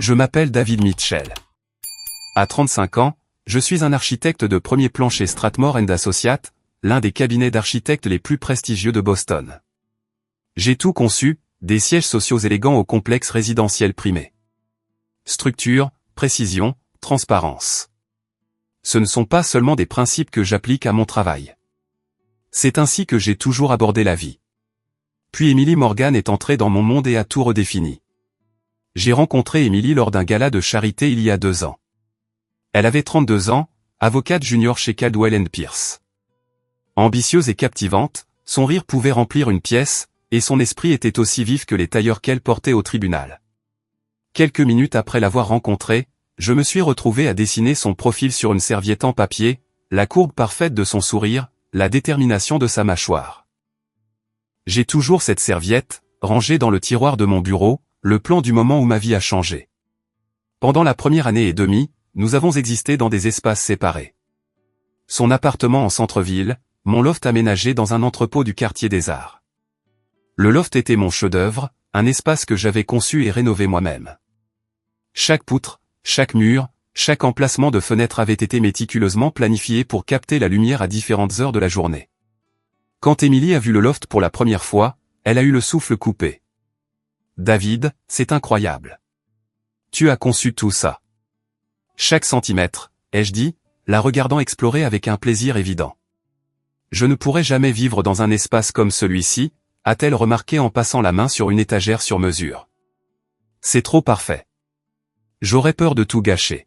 Je m'appelle David Mitchell. À 35 ans, je suis un architecte de premier plan chez Strathmore & Associates, l'un des cabinets d'architectes les plus prestigieux de Boston. J'ai tout conçu, des sièges sociaux élégants au complexe résidentiel primé. Structure, précision, transparence. Ce ne sont pas seulement des principes que j'applique à mon travail. C'est ainsi que j'ai toujours abordé la vie. Puis Emily Morgan est entrée dans mon monde et a tout redéfini. J'ai rencontré Emily lors d'un gala de charité il y a 2 ans. Elle avait 32 ans, avocate junior chez Caldwell & Pierce. Ambitieuse et captivante, son rire pouvait remplir une pièce, et son esprit était aussi vif que les tailleurs qu'elle portait au tribunal. Quelques minutes après l'avoir rencontrée, je me suis retrouvé à dessiner son profil sur une serviette en papier, la courbe parfaite de son sourire, la détermination de sa mâchoire. J'ai toujours cette serviette, rangée dans le tiroir de mon bureau, le plan du moment où ma vie a changé. Pendant la première année et demie, nous avons existé dans des espaces séparés. Son appartement en centre-ville, mon loft aménagé dans un entrepôt du quartier des Arts. Le loft était mon chef-d'œuvre, un espace que j'avais conçu et rénové moi-même. Chaque poutre, chaque mur, chaque emplacement de fenêtre avait été méticuleusement planifié pour capter la lumière à différentes heures de la journée. Quand Emily a vu le loft pour la première fois, elle a eu le souffle coupé. David, c'est incroyable. Tu as conçu tout ça. Chaque centimètre, ai-je dit, la regardant explorer avec un plaisir évident. Je ne pourrais jamais vivre dans un espace comme celui-ci, a-t-elle remarqué en passant la main sur une étagère sur mesure. C'est trop parfait. J'aurais peur de tout gâcher.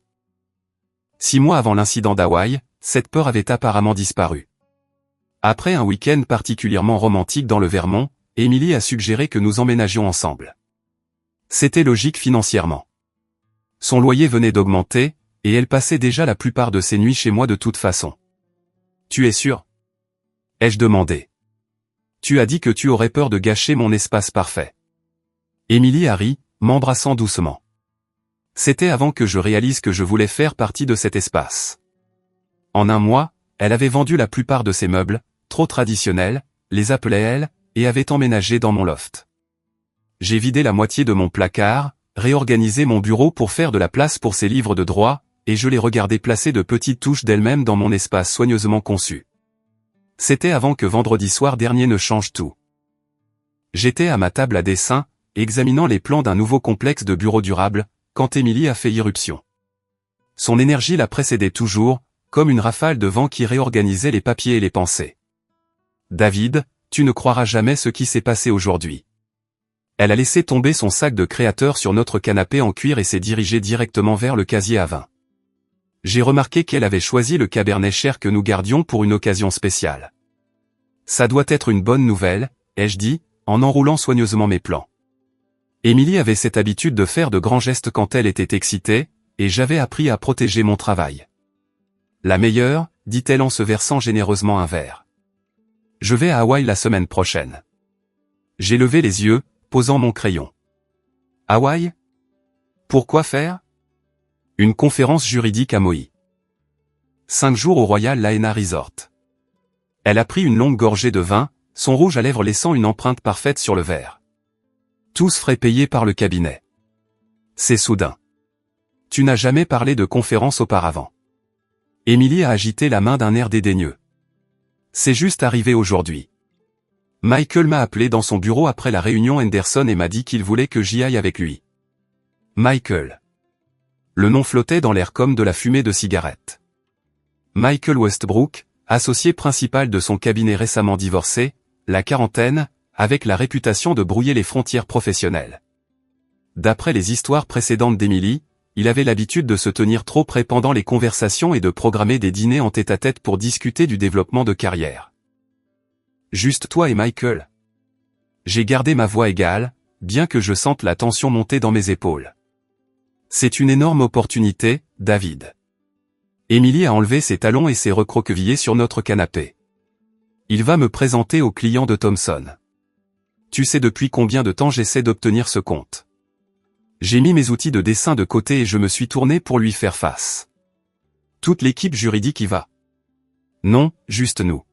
6 mois avant l'incident d'Hawaï, cette peur avait apparemment disparu. Après un week-end particulièrement romantique dans le Vermont, Emily a suggéré que nous emménagions ensemble. C'était logique financièrement. Son loyer venait d'augmenter, et elle passait déjà la plupart de ses nuits chez moi de toute façon. Tu es sûr? Ai-je demandé. Tu as dit que tu aurais peur de gâcher mon espace parfait. Emily a ri, m'embrassant doucement. C'était avant que je réalise que je voulais faire partie de cet espace. En 1 mois, elle avait vendu la plupart de ses meubles, trop traditionnels, les appelait elle, et avait emménagé dans mon loft. J'ai vidé la moitié de mon placard, réorganisé mon bureau pour faire de la place pour ses livres de droit, et je les regardais placer de petites touches d'elle-même dans mon espace soigneusement conçu. C'était avant que vendredi soir dernier ne change tout. J'étais à ma table à dessin, examinant les plans d'un nouveau complexe de bureaux durables, quand Emily a fait irruption. Son énergie la précédait toujours, comme une rafale de vent qui réorganisait les papiers et les pensées. David, tu ne croiras jamais ce qui s'est passé aujourd'hui. Elle a laissé tomber son sac de créateur sur notre canapé en cuir et s'est dirigée directement vers le casier à vin. J'ai remarqué qu'elle avait choisi le cabernet cher que nous gardions pour une occasion spéciale. Ça doit être une bonne nouvelle, ai-je dit, en enroulant soigneusement mes plans. Emily avait cette habitude de faire de grands gestes quand elle était excitée, et j'avais appris à protéger mon travail. La meilleure, dit-elle en se versant généreusement un verre. Je vais à Hawaï la semaine prochaine. J'ai levé les yeux, posant mon crayon. Hawaï? Pourquoi faire? Une conférence juridique à Maui. 5 jours au Royal Lahaina Resort. Elle a pris une longue gorgée de vin, son rouge à lèvres laissant une empreinte parfaite sur le verre. Tous frais payés par le cabinet. C'est soudain. Tu n'as jamais parlé de conférence auparavant. Emily a agité la main d'un air dédaigneux. C'est juste arrivé aujourd'hui. Michael m'a appelé dans son bureau après la réunion Henderson et m'a dit qu'il voulait que j'y aille avec lui. Michael. Le nom flottait dans l'air comme de la fumée de cigarette. Michael Westbrook, associé principal de son cabinet récemment divorcé, la quarantaine, avec la réputation de brouiller les frontières professionnelles. D'après les histoires précédentes d'Emily, il avait l'habitude de se tenir trop près pendant les conversations et de programmer des dîners en tête-à-tête pour discuter du développement de carrière. Juste toi et Michael. J'ai gardé ma voix égale, bien que je sente la tension monter dans mes épaules. C'est une énorme opportunité, David. Emily a enlevé ses talons et s'est recroquevillée sur notre canapé. Il va me présenter aux clients de Thomson. Tu sais depuis combien de temps j'essaie d'obtenir ce compte. J'ai mis mes outils de dessin de côté et je me suis tourné pour lui faire face. Toute l'équipe juridique y va. Non, juste nous.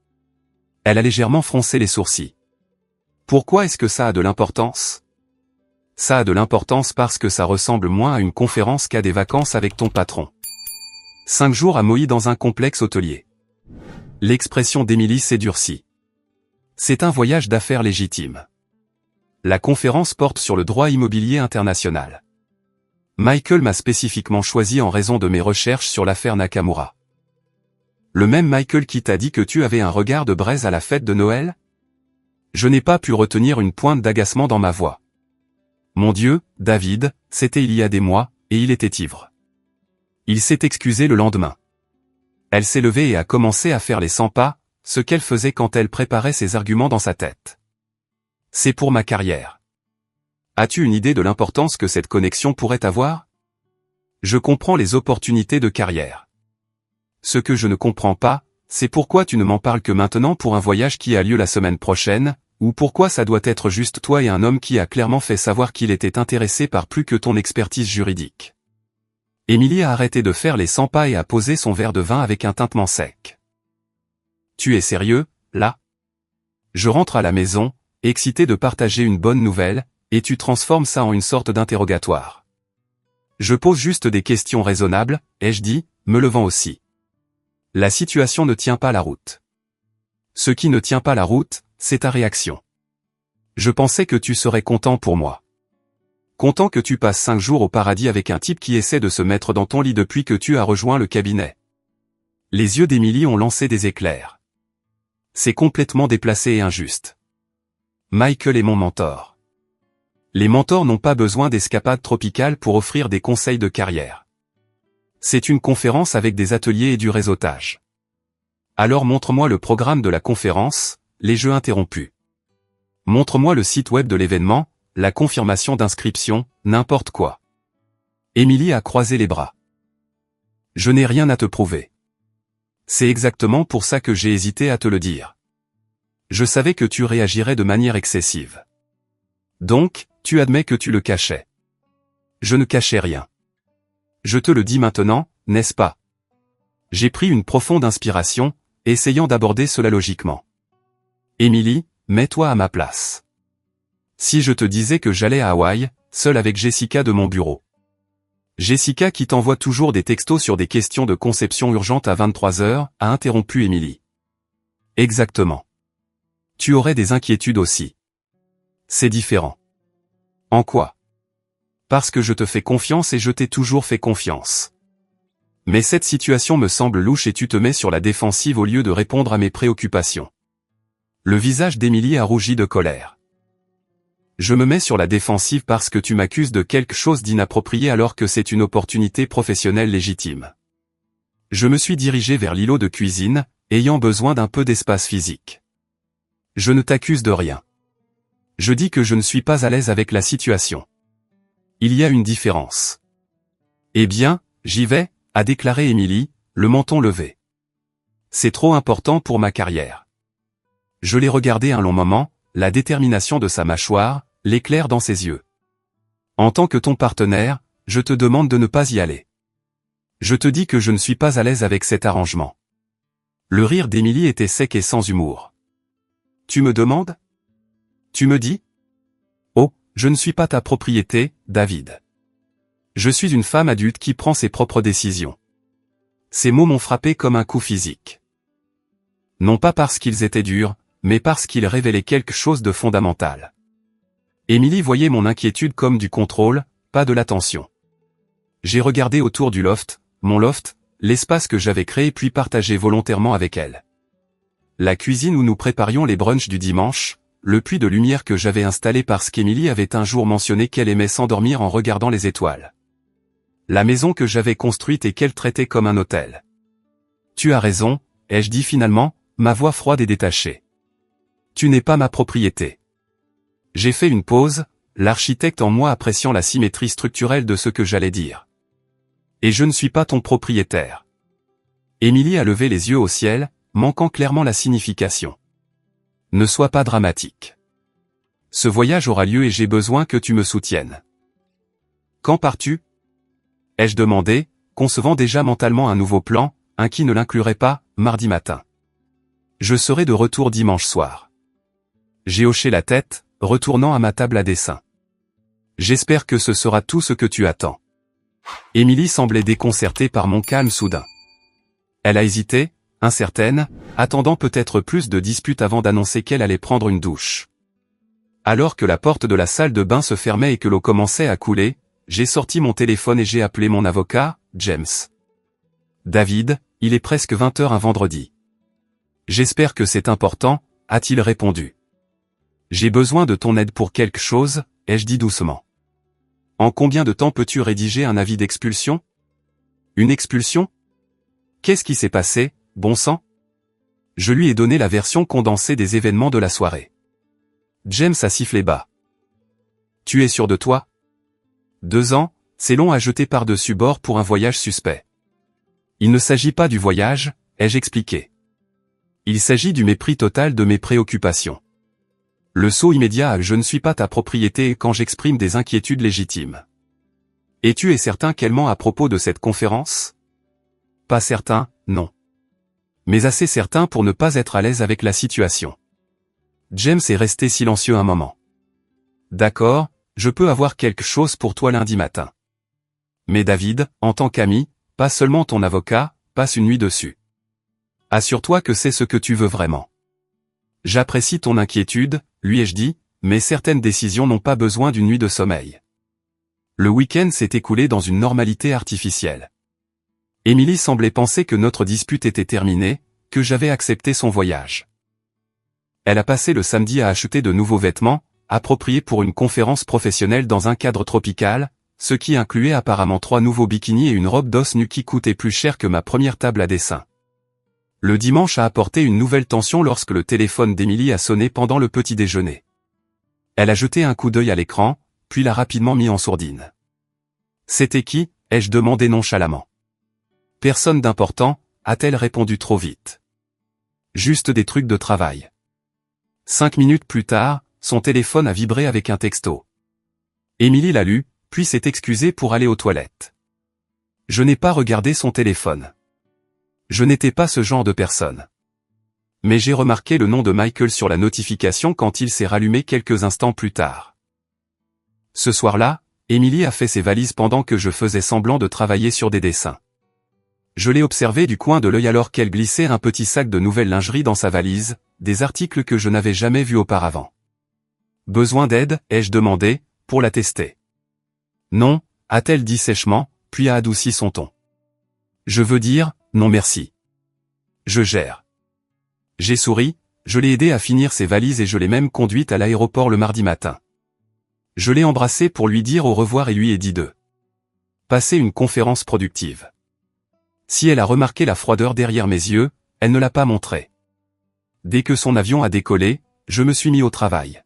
Elle a légèrement froncé les sourcils. Pourquoi est-ce que ça a de l'importance? ça a de l'importance parce que ça ressemble moins à une conférence qu'à des vacances avec ton patron. 5 jours à Moï dans un complexe hôtelier. L'expression d'Émilie s'est durcie. C'est un voyage d'affaires légitime. La conférence porte sur le droit immobilier international. Michael m'a spécifiquement choisi en raison de mes recherches sur l'affaire Nakamura. Le même Michael qui t'a dit que tu avais un regard de braise à la fête de Noël? Je n'ai pas pu retenir une pointe d'agacement dans ma voix. Mon Dieu, David, c'était il y a des mois, et il était ivre. Il s'est excusé le lendemain. Elle s'est levée et a commencé à faire les 100 pas, ce qu'elle faisait quand elle préparait ses arguments dans sa tête. C'est pour ma carrière. As-tu une idée de l'importance que cette connexion pourrait avoir? Je comprends les opportunités de carrière. Ce que je ne comprends pas, c'est pourquoi tu ne m'en parles que maintenant pour un voyage qui a lieu la semaine prochaine, ou pourquoi ça doit être juste toi et un homme qui a clairement fait savoir qu'il était intéressé par plus que ton expertise juridique. Émilie a arrêté de faire les 100 pas et a posé son verre de vin avec un tintement sec. Tu es sérieux, là? Je rentre à la maison, excité de partager une bonne nouvelle, et tu transformes ça en une sorte d'interrogatoire. Je pose juste des questions raisonnables, ai-je dit, me levant aussi. La situation ne tient pas la route. Ce qui ne tient pas la route, c'est ta réaction. Je pensais que tu serais content pour moi. Content que tu passes 5 jours au paradis avec un type qui essaie de se mettre dans ton lit depuis que tu as rejoint le cabinet. Les yeux d'Émilie ont lancé des éclairs. C'est complètement déplacé et injuste. Michael est mon mentor. Les mentors n'ont pas besoin d'escapades tropicales pour offrir des conseils de carrière. C'est une conférence avec des ateliers et du réseautage. Alors montre-moi le programme de la conférence, les jeux interrompus. Montre-moi le site web de l'événement, la confirmation d'inscription, n'importe quoi. Émilie a croisé les bras. Je n'ai rien à te prouver. C'est exactement pour ça que j'ai hésité à te le dire. Je savais que tu réagirais de manière excessive. Donc, tu admets que tu le cachais. Je ne cachais rien. Je te le dis maintenant, n'est-ce pas? J'ai pris une profonde inspiration, essayant d'aborder cela logiquement. Émilie, mets-toi à ma place. Si je te disais que j'allais à Hawaï, seul avec Jessica de mon bureau. Jessica qui t'envoie toujours des textos sur des questions de conception urgentes à 23 heures, a interrompu Émilie. Exactement. Tu aurais des inquiétudes aussi. C'est différent. En quoi? Parce que je te fais confiance et je t'ai toujours fait confiance. Mais cette situation me semble louche et tu te mets sur la défensive au lieu de répondre à mes préoccupations. Le visage d'Émilie a rougi de colère. Je me mets sur la défensive parce que tu m'accuses de quelque chose d'inapproprié alors que c'est une opportunité professionnelle légitime. Je me suis dirigé vers l'îlot de cuisine, ayant besoin d'un peu d'espace physique. Je ne t'accuse de rien. Je dis que je ne suis pas à l'aise avec la situation. Il y a une différence. Eh bien, j'y vais, a déclaré Émilie, le menton levé. C'est trop important pour ma carrière. Je l'ai regardé un long moment, la détermination de sa mâchoire, l'éclair dans ses yeux. En tant que ton partenaire, je te demande de ne pas y aller. Je te dis que je ne suis pas à l'aise avec cet arrangement. Le rire d'Émilie était sec et sans humour. Tu me demandes? Tu me dis? Oh, je ne suis pas ta propriété, David. Je suis une femme adulte qui prend ses propres décisions. Ces mots m'ont frappé comme un coup physique. Non pas parce qu'ils étaient durs, mais parce qu'ils révélaient quelque chose de fondamental. Émilie voyait mon inquiétude comme du contrôle, pas de l'attention. J'ai regardé autour du loft, mon loft, l'espace que j'avais créé puis partagé volontairement avec elle. La cuisine où nous préparions les brunchs du dimanche, le puits de lumière que j'avais installé parce qu'Émilie avait un jour mentionné qu'elle aimait s'endormir en regardant les étoiles. La maison que j'avais construite et qu'elle traitait comme un hôtel. Tu as raison, ai-je dit finalement, ma voix froide et détachée. Tu n'es pas ma propriété. J'ai fait une pause, l'architecte en moi appréciant la symétrie structurelle de ce que j'allais dire. Et je ne suis pas ton propriétaire. Émilie a levé les yeux au ciel, manquant clairement la signification. Ne sois pas dramatique. Ce voyage aura lieu et j'ai besoin que tu me soutiennes. Quand pars-tu? Ai-je demandé, concevant déjà mentalement un nouveau plan, un qui ne l'inclurait pas, mardi matin. Je serai de retour dimanche soir. J'ai hoché la tête, retournant à ma table à dessin. J'espère que ce sera tout ce que tu attends. Émilie semblait déconcertée par mon calme soudain. Elle a hésité, incertaine, attendant peut-être plus de disputes avant d'annoncer qu'elle allait prendre une douche. Alors que la porte de la salle de bain se fermait et que l'eau commençait à couler, j'ai sorti mon téléphone et j'ai appelé mon avocat, James. David, il est presque 20 heures un vendredi. J'espère que c'est important, a-t-il répondu. J'ai besoin de ton aide pour quelque chose, ai-je dit doucement. En combien de temps peux-tu rédiger un avis d'expulsion? Une expulsion? Qu'est-ce qui s'est passé, bon sang? Je lui ai donné la version condensée des événements de la soirée. James a sifflé bas. Tu es sûr de toi? 2 ans, c'est long à jeter par-dessus bord pour un voyage suspect. Il ne s'agit pas du voyage, ai-je expliqué. Il s'agit du mépris total de mes préoccupations. Le saut immédiat à « je ne suis pas ta propriété » quand j'exprime des inquiétudes légitimes. Et tu es certain qu'elle ment à propos de cette conférence? Pas certain, non. Mais assez certain pour ne pas être à l'aise avec la situation. James est resté silencieux un moment. D'accord, je peux avoir quelque chose pour toi lundi matin. Mais David, en tant qu'ami, pas seulement ton avocat, passe une nuit dessus. Assure-toi que c'est ce que tu veux vraiment. J'apprécie ton inquiétude, lui ai-je dit, mais certaines décisions n'ont pas besoin d'une nuit de sommeil. Le week-end s'est écoulé dans une normalité artificielle. Émilie semblait penser que notre dispute était terminée, que j'avais accepté son voyage. Elle a passé le samedi à acheter de nouveaux vêtements, appropriés pour une conférence professionnelle dans un cadre tropical, ce qui incluait apparemment 3 nouveaux bikinis et une robe d'os nu qui coûtait plus cher que ma première table à dessin. Le dimanche a apporté une nouvelle tension lorsque le téléphone d'Émilie a sonné pendant le petit déjeuner. Elle a jeté un coup d'œil à l'écran, puis l'a rapidement mis en sourdine. C'était qui? Ai-je demandé nonchalamment. Personne d'important, a-t-elle répondu trop vite. Juste des trucs de travail. 5 minutes plus tard, son téléphone a vibré avec un texto. Émilie l'a lu, puis s'est excusée pour aller aux toilettes. Je n'ai pas regardé son téléphone. Je n'étais pas ce genre de personne. Mais j'ai remarqué le nom de Michael sur la notification quand il s'est rallumé quelques instants plus tard. Ce soir-là, Émilie a fait ses valises pendant que je faisais semblant de travailler sur des dessins. Je l'ai observée du coin de l'œil alors qu'elle glissait un petit sac de nouvelle lingerie dans sa valise, des articles que je n'avais jamais vus auparavant. Besoin d'aide, ai-je demandé, pour la tester. Non, a-t-elle dit sèchement, puis a adouci son ton. Je veux dire, non merci. Je gère. J'ai souri, je l'ai aidée à finir ses valises et je l'ai même conduite à l'aéroport le mardi matin. Je l'ai embrassée pour lui dire au revoir et lui ai dit de passer une conférence productive. Si elle a remarqué la froideur derrière mes yeux, elle ne l'a pas montré. Dès que son avion a décollé, je me suis mis au travail.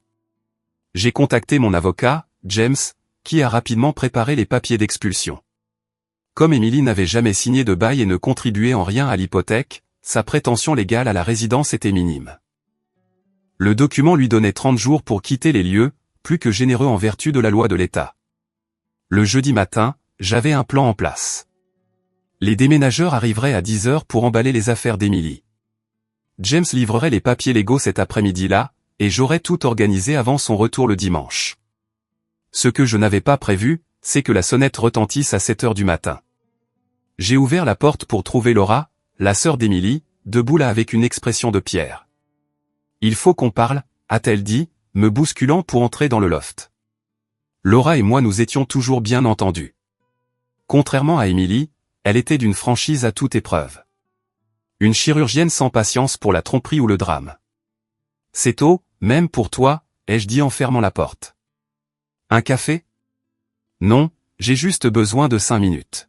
J'ai contacté mon avocat, James, qui a rapidement préparé les papiers d'expulsion. Comme Émilie n'avait jamais signé de bail et ne contribuait en rien à l'hypothèque, sa prétention légale à la résidence était minime. Le document lui donnait 30 jours pour quitter les lieux, plus que généreux en vertu de la loi de l'État. Le jeudi matin, j'avais un plan en place. Les déménageurs arriveraient à 10 heures pour emballer les affaires d'Émilie. James livrerait les papiers légaux cet après-midi-là, et j'aurais tout organisé avant son retour le dimanche. Ce que je n'avais pas prévu, c'est que la sonnette retentisse à 7 heures du matin. J'ai ouvert la porte pour trouver Laura, la sœur d'Émilie, debout là avec une expression de pierre. Il faut qu'on parle, a-t-elle dit, me bousculant pour entrer dans le loft. Laura et moi nous étions toujours bien entendus. Contrairement à Émilie, elle était d'une franchise à toute épreuve. Une chirurgienne sans patience pour la tromperie ou le drame. C'est tôt, même pour toi, ai-je dit en fermant la porte. Un café? Non, j'ai juste besoin de 5 minutes.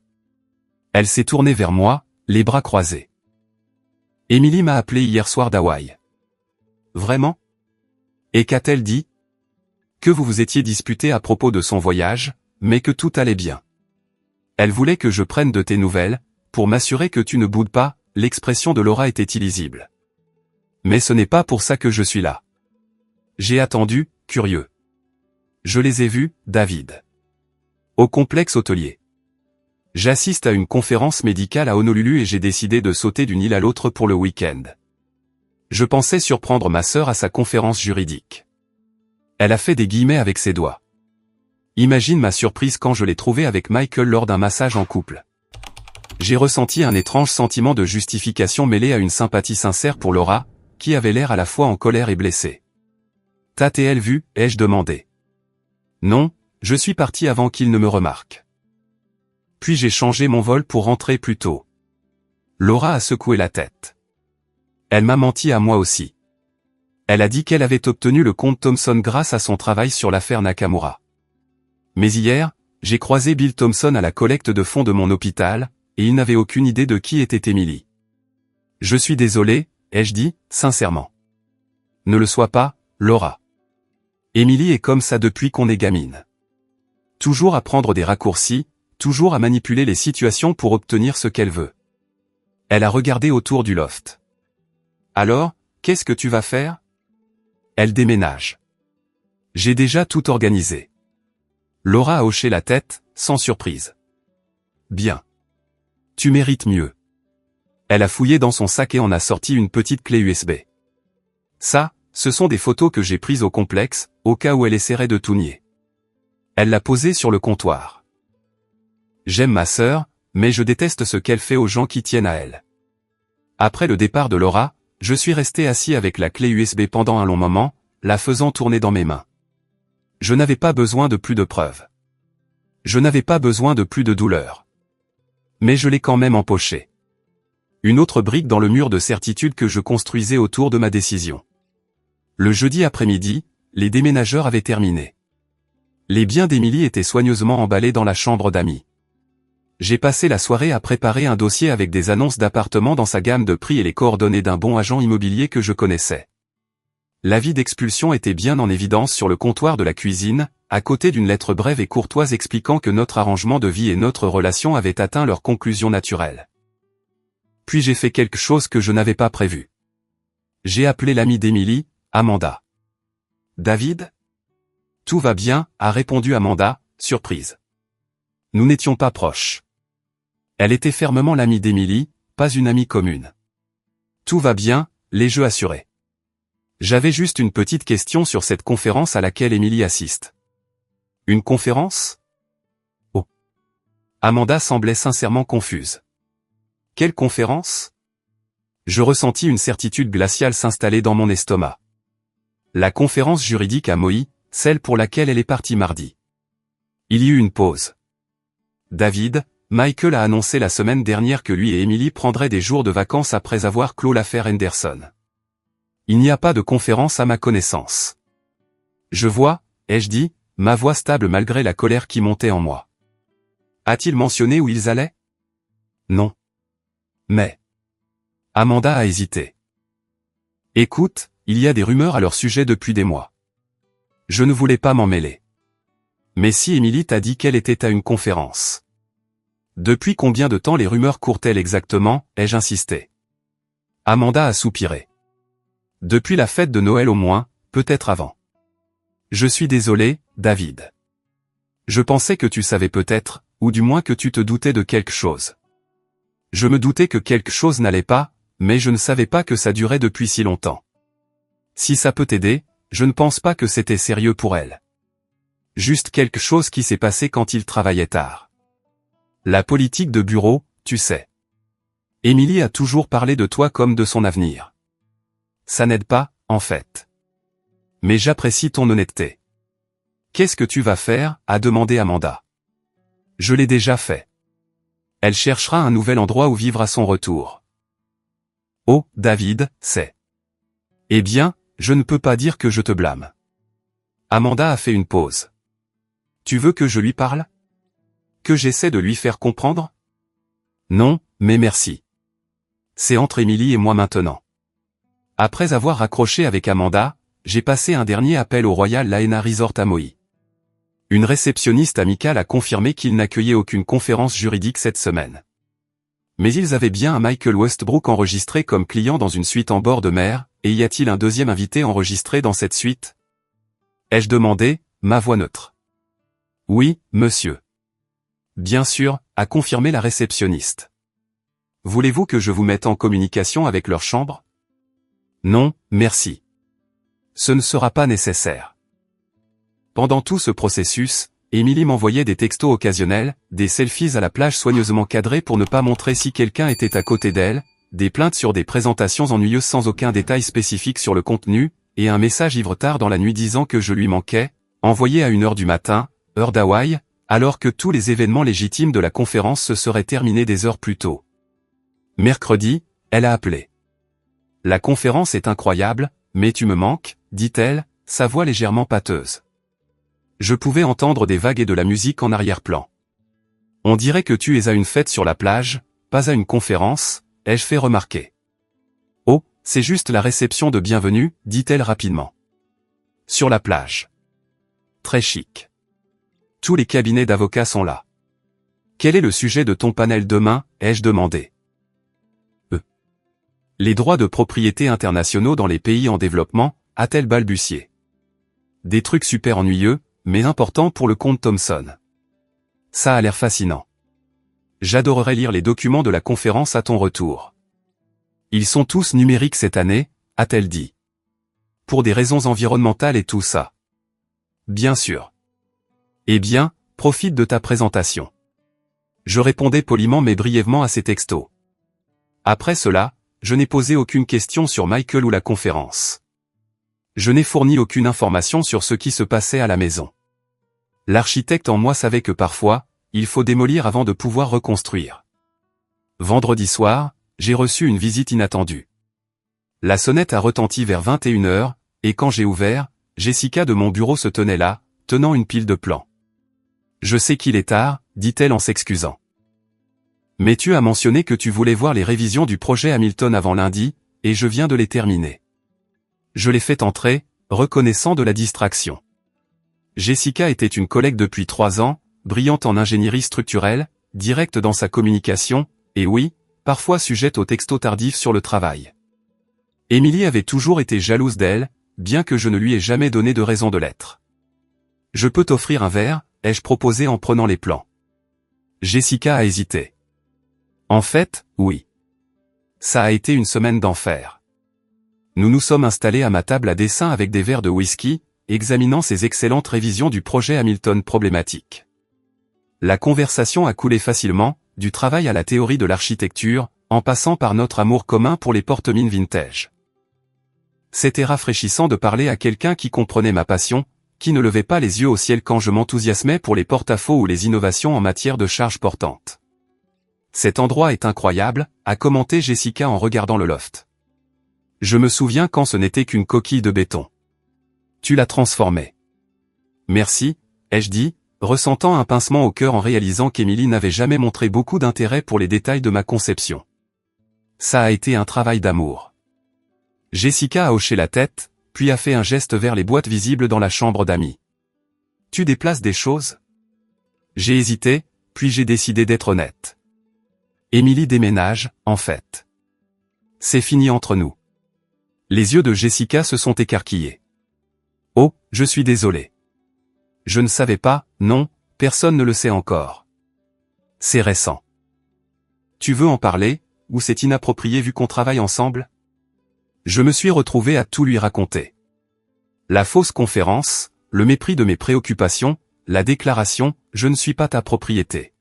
Elle s'est tournée vers moi, les bras croisés. Émilie m'a appelé hier soir d'Hawaï. Vraiment? Et qu'a-t-elle dit? Que vous vous étiez disputé à propos de son voyage, mais que tout allait bien. Elle voulait que je prenne de tes nouvelles, pour m'assurer que tu ne boudes pas, l'expression de Laura était illisible. Mais ce n'est pas pour ça que je suis là. J'ai attendu, curieux. Je les ai vus, David. Au complexe hôtelier. J'assiste à une conférence médicale à Honolulu et j'ai décidé de sauter d'une île à l'autre pour le week-end. Je pensais surprendre ma sœur à sa conférence juridique. Elle a fait des guillemets avec ses doigts. Imagine ma surprise quand je l'ai trouvé avec Michael lors d'un massage en couple. J'ai ressenti un étrange sentiment de justification mêlé à une sympathie sincère pour Laura, qui avait l'air à la fois en colère et blessée. « T'as-t-elle vu ?» ai-je demandé. « Non, je suis parti avant qu'il ne me remarque. Puis j'ai changé mon vol pour rentrer plus tôt. » Laura a secoué la tête. Elle m'a menti à moi aussi. Elle a dit qu'elle avait obtenu le compte Thompson grâce à son travail sur l'affaire Nakamura. Mais hier, j'ai croisé Bill Thompson à la collecte de fonds de mon hôpital, et il n'avait aucune idée de qui était Emily. « Je suis désolé, » ai-je dit, sincèrement. « Ne le sois pas, Laura. Emily est comme ça depuis qu'on est gamine. Toujours à prendre des raccourcis, toujours à manipuler les situations pour obtenir ce qu'elle veut. » Elle a regardé autour du loft. « Alors, qu'est-ce que tu vas faire ?» Elle déménage. J'ai déjà tout organisé. Laura a hoché la tête, sans surprise. Bien. Tu mérites mieux. Elle a fouillé dans son sac et en a sorti une petite clé USB. Ça, ce sont des photos que j'ai prises au complexe, au cas où elle essaierait de tout nier. Elle l'a posée sur le comptoir. J'aime ma sœur, mais je déteste ce qu'elle fait aux gens qui tiennent à elle. Après le départ de Laura, je suis resté assis avec la clé USB pendant un long moment, la faisant tourner dans mes mains. Je n'avais pas besoin de plus de preuves. Je n'avais pas besoin de plus de douleur. Mais je l'ai quand même empoché. Une autre brique dans le mur de certitude que je construisais autour de ma décision. Le jeudi après-midi, les déménageurs avaient terminé. Les biens d'Emily étaient soigneusement emballés dans la chambre d'amis. J'ai passé la soirée à préparer un dossier avec des annonces d'appartements dans sa gamme de prix et les coordonnées d'un bon agent immobilier que je connaissais. L'avis d'expulsion était bien en évidence sur le comptoir de la cuisine, à côté d'une lettre brève et courtoise expliquant que notre arrangement de vie et notre relation avaient atteint leur conclusion naturelle. Puis j'ai fait quelque chose que je n'avais pas prévu. J'ai appelé l'ami d'Emily, Amanda. « David ? » « Tout va bien, » a répondu Amanda, surprise. Nous n'étions pas proches. Elle était fermement l'amie d'Emily, pas une amie commune. « Tout va bien », l'ai-je assuré. J'avais juste une petite question sur cette conférence à laquelle Emily assiste. Une conférence ? Oh. Amanda semblait sincèrement confuse. Quelle conférence ? Je ressentis une certitude glaciale s'installer dans mon estomac. La conférence juridique à Maui, celle pour laquelle elle est partie mardi. Il y eut une pause. David, Michael a annoncé la semaine dernière que lui et Emily prendraient des jours de vacances après avoir clos l'affaire Henderson. Il n'y a pas de conférence à ma connaissance. Je vois, ai-je dit, ma voix stable malgré la colère qui montait en moi. A-t-il mentionné où ils allaient ? Non. Mais... Amanda a hésité. Écoute, il y a des rumeurs à leur sujet depuis des mois. Je ne voulais pas m'en mêler. Mais si Emily t'a dit qu'elle était à une conférence. Depuis combien de temps les rumeurs courent-elles exactement, ai-je insisté. Amanda a soupiré. Depuis la fête de Noël au moins, peut-être avant. Je suis désolé, David. Je pensais que tu savais peut-être, ou du moins que tu te doutais de quelque chose. Je me doutais que quelque chose n'allait pas, mais je ne savais pas que ça durait depuis si longtemps. Si ça peut t'aider, je ne pense pas que c'était sérieux pour elle. Juste quelque chose qui s'est passé quand il travaillait tard. La politique de bureau, tu sais. Emily a toujours parlé de toi comme de son avenir. Ça n'aide pas, en fait. Mais j'apprécie ton honnêteté. Qu'est-ce que tu vas faire ? A demandé Amanda. Je l'ai déjà fait. Elle cherchera un nouvel endroit où vivre à son retour. Oh, David, c'est. Eh bien, je ne peux pas dire que je te blâme. Amanda a fait une pause. Tu veux que je lui parle ? Que j'essaie de lui faire comprendre ? Non, mais merci. C'est entre Emily et moi maintenant. Après avoir raccroché avec Amanda, j'ai passé un dernier appel au Royal Lahaina Resort à Maui. Une réceptionniste amicale a confirmé qu'ils n'accueillaient aucune conférence juridique cette semaine. Mais ils avaient bien un Michael Westbrook enregistré comme client dans une suite en bord de mer, et y a-t-il un deuxième invité enregistré dans cette suite ? Ai-je demandé, ma voix neutre. Oui, monsieur. Bien sûr, a confirmé la réceptionniste. Voulez-vous que je vous mette en communication avec leur chambre ? Non, merci. Ce ne sera pas nécessaire. Pendant tout ce processus, Émilie m'envoyait des textos occasionnels, des selfies à la plage soigneusement cadrés pour ne pas montrer si quelqu'un était à côté d'elle, des plaintes sur des présentations ennuyeuses sans aucun détail spécifique sur le contenu, et un message ivre-tard dans la nuit disant que je lui manquais, envoyé à 1h du matin, heure d'Hawaï, alors que tous les événements légitimes de la conférence se seraient terminés des heures plus tôt. Mercredi, elle a appelé. La conférence est incroyable, mais tu me manques, dit-elle, sa voix légèrement pâteuse. Je pouvais entendre des vagues et de la musique en arrière-plan. On dirait que tu es à une fête sur la plage, pas à une conférence, ai-je fait remarquer. Oh, c'est juste la réception de bienvenue, dit-elle rapidement. Sur la plage. Très chic. Tous les cabinets d'avocats sont là. Quel est le sujet de ton panel demain, ai-je demandé. Les droits de propriété internationaux dans les pays en développement, a-t-elle balbutié. Des trucs super ennuyeux, mais importants pour le comte Thompson. Ça a l'air fascinant. J'adorerais lire les documents de la conférence à ton retour. Ils sont tous numériques cette année, a-t-elle dit. Pour des raisons environnementales et tout ça. Bien sûr. Eh bien, profite de ta présentation. Je répondais poliment mais brièvement à ces textos. Après cela, je n'ai posé aucune question sur Michael ou la conférence. Je n'ai fourni aucune information sur ce qui se passait à la maison. L'architecte en moi savait que parfois, il faut démolir avant de pouvoir reconstruire. Vendredi soir, j'ai reçu une visite inattendue. La sonnette a retenti vers 21h, et quand j'ai ouvert, Jessica de mon bureau se tenait là, tenant une pile de plans. Je sais qu'il est tard, dit-elle en s'excusant. Mais tu as mentionné que tu voulais voir les révisions du projet Hamilton avant lundi, et je viens de les terminer. Je l'ai fait entrer, reconnaissant de la distraction. Jessica était une collègue depuis 3 ans, brillante en ingénierie structurelle, directe dans sa communication, et oui, parfois sujette aux textos tardifs sur le travail. Émilie avait toujours été jalouse d'elle, bien que je ne lui ai jamais donné de raison de l'être. Je peux t'offrir un verre, ai-je proposé en prenant les plans. Jessica a hésité. En fait, oui. Ça a été une semaine d'enfer. Nous nous sommes installés à ma table à dessin avec des verres de whisky, examinant ces excellentes révisions du projet Hamilton problématique. La conversation a coulé facilement, du travail à la théorie de l'architecture, en passant par notre amour commun pour les porte-mines vintage. C'était rafraîchissant de parler à quelqu'un qui comprenait ma passion, qui ne levait pas les yeux au ciel quand je m'enthousiasmais pour les porte-à-faux ou les innovations en matière de charges portantes. Cet endroit est incroyable, a commenté Jessica en regardant le loft. Je me souviens quand ce n'était qu'une coquille de béton. Tu l'as transformé. Merci, ai-je dit, ressentant un pincement au cœur en réalisant qu'Émilie n'avait jamais montré beaucoup d'intérêt pour les détails de ma conception. Ça a été un travail d'amour. Jessica a hoché la tête, puis a fait un geste vers les boîtes visibles dans la chambre d'amis. Tu déplaces des choses? J'ai hésité, puis j'ai décidé d'être honnête. Émilie déménage, en fait. C'est fini entre nous. Les yeux de Jessica se sont écarquillés. Oh, je suis désolé. Je ne savais pas, non, personne ne le sait encore. C'est récent. Tu veux en parler, ou c'est inapproprié vu qu'on travaille ensemble? Je me suis retrouvé à tout lui raconter. La fausse conférence, le mépris de mes préoccupations, la déclaration « Je ne suis pas ta propriété ».